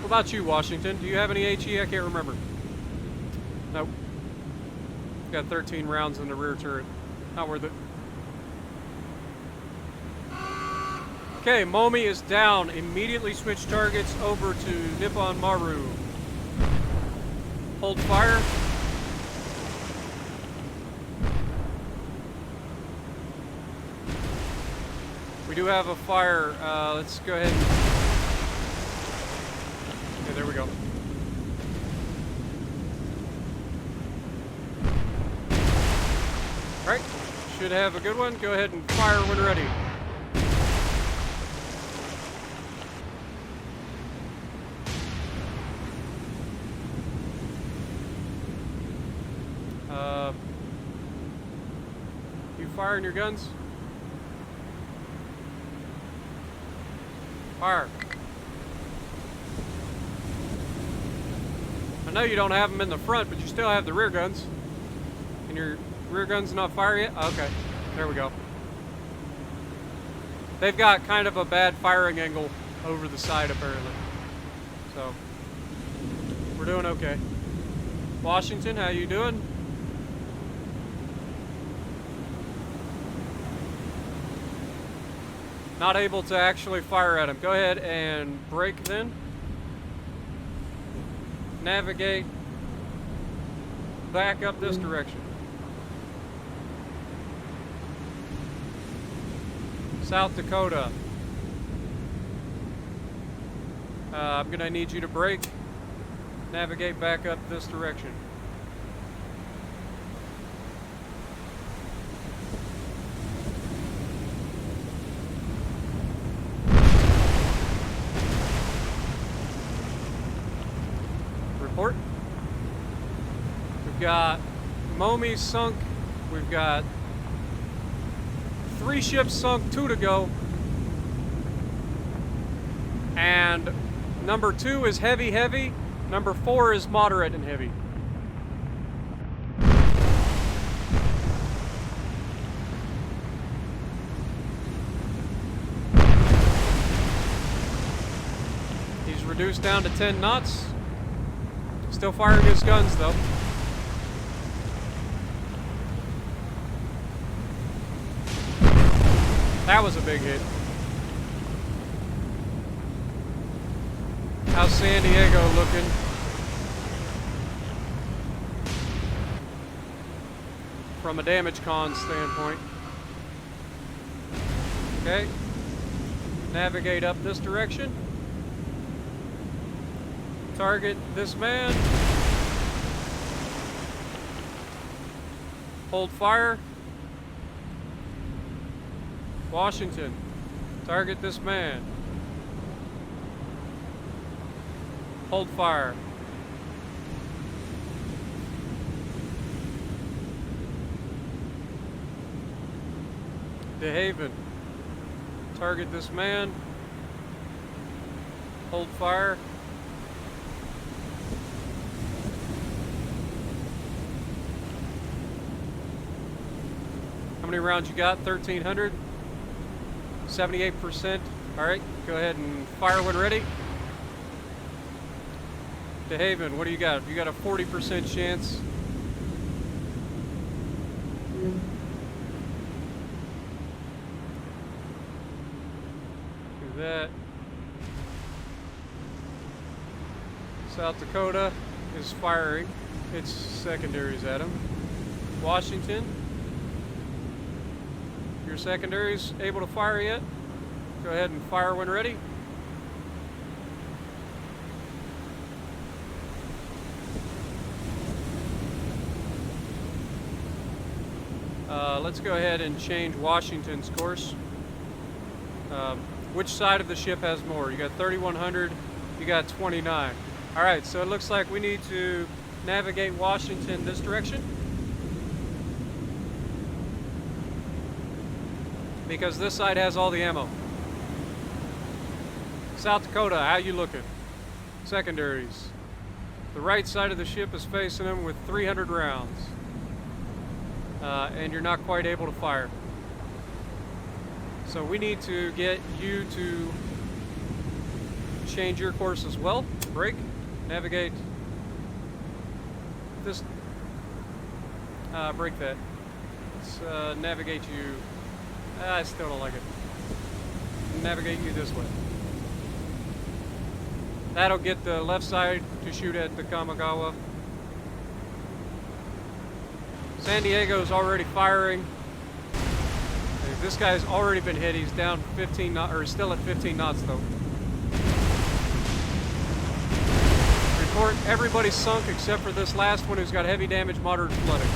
What about you, Washington? Do you have any HE? I can't remember. Nope. Got 13 rounds in the rear turret. Not worth it. Okay, Momi is down. Immediately switch targets over to Nippon Maru. Hold fire. We do have a fire. Let's go ahead and... Okay, there we go. Alright, should have a good one. Go ahead and fire when ready. You firing your guns? Fire. I know you don't have them in the front, but you still have the rear guns. And your rear gun's not fire yet? Okay, there we go. They've got kind of a bad firing angle over the side, apparently. So, we're doing okay. Washington, how you doing? Not able to actually fire at him. Go ahead and brake then. Navigate back up this direction. South Dakota. I'm gonna need you to brake. Navigate back up this direction. Report. We've got Momi sunk. We've got 3 ships sunk, 2 to go. And number 2 is heavy, heavy. Number 4 is moderate and heavy. He's reduced down to 10 knots. Still firing his guns though. That was a big hit. How's San Diego looking? From a damage con standpoint. Okay. Navigate up this direction. Target this man. Hold fire. Washington. Target this man. Hold fire. DeHaven. Target this man. Hold fire. How many rounds you got? 1,300? 78%. Alright, go ahead and fire when ready. DeHaven, what do you got? You got a 40% chance. Do that. South Dakota is firing its secondaries at him. Washington, your secondaries able to fire yet? Go ahead and fire when ready. Let's go ahead and change Washington's course. Which side of the ship has more? You got 3,100, you got 29. Alright, so it looks like we need to navigate Washington this direction. Because this side has all the ammo. South Dakota, how you looking? Secondaries. The right side of the ship is facing them with 300 rounds. And you're not quite able to fire. So we need to get you to change your course as well. Brake, navigate this, brake that. Let's navigate you. I still don't like it. Navigate you this way. That'll get the left side to shoot at the Kamigawa. San Diego's already firing. This guy's already been hit. He's down 15 knots, or still at 15 knots though. Report, everybody's sunk except for this last one who's got heavy damage, moderate flooding.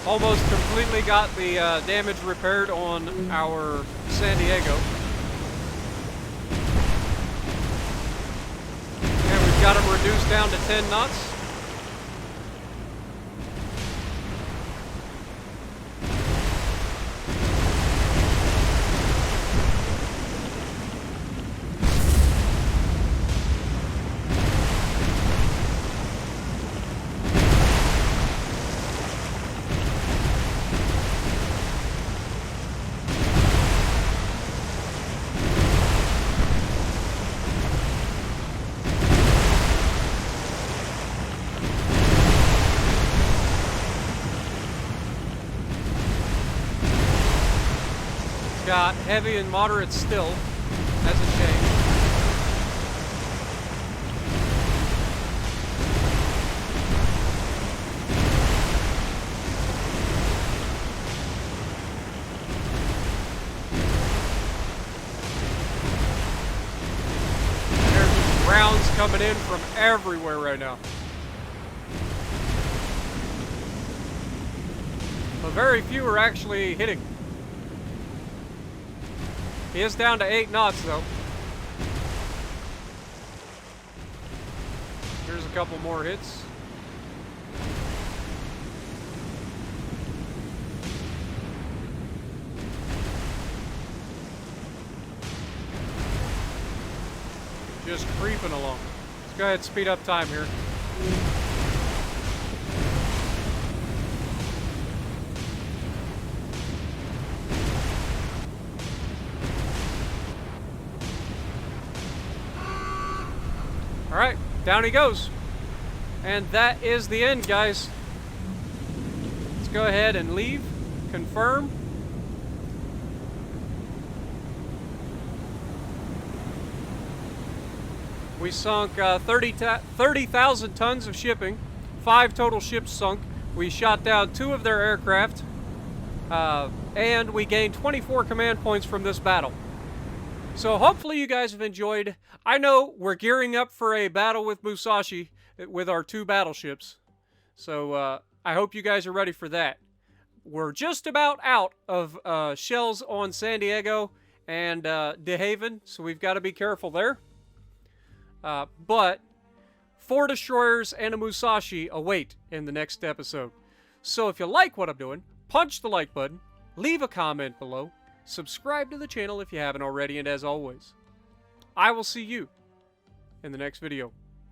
Almost completely got the damage repaired on our San Diego. reduced down to 10 knots. Got heavy and moderate still. Hasn't changed. There's just rounds coming in from everywhere right now. But very few are actually hitting. He is down to 8 knots, though. Here's a couple more hits. Just creeping along. Let's go ahead and speed up time here. Alright, down he goes. And that is the end, guys. Let's go ahead and leave. Confirm. We sunk 30,000 tons of shipping. 5 total ships sunk. We shot down 2 of their aircraft. And we gained 24 command points from this battle. So hopefully you guys have enjoyed. I know we're gearing up for a battle with Musashi with our 2 battleships. So I hope you guys are ready for that. We're just about out of shells on San Diego and De Haven, so we've got to be careful there. But 4 destroyers and a Musashi await in the next episode. So if you like what I'm doing, punch the like button, leave a comment below, subscribe to the channel if you haven't already, and as always, I will see you in the next video.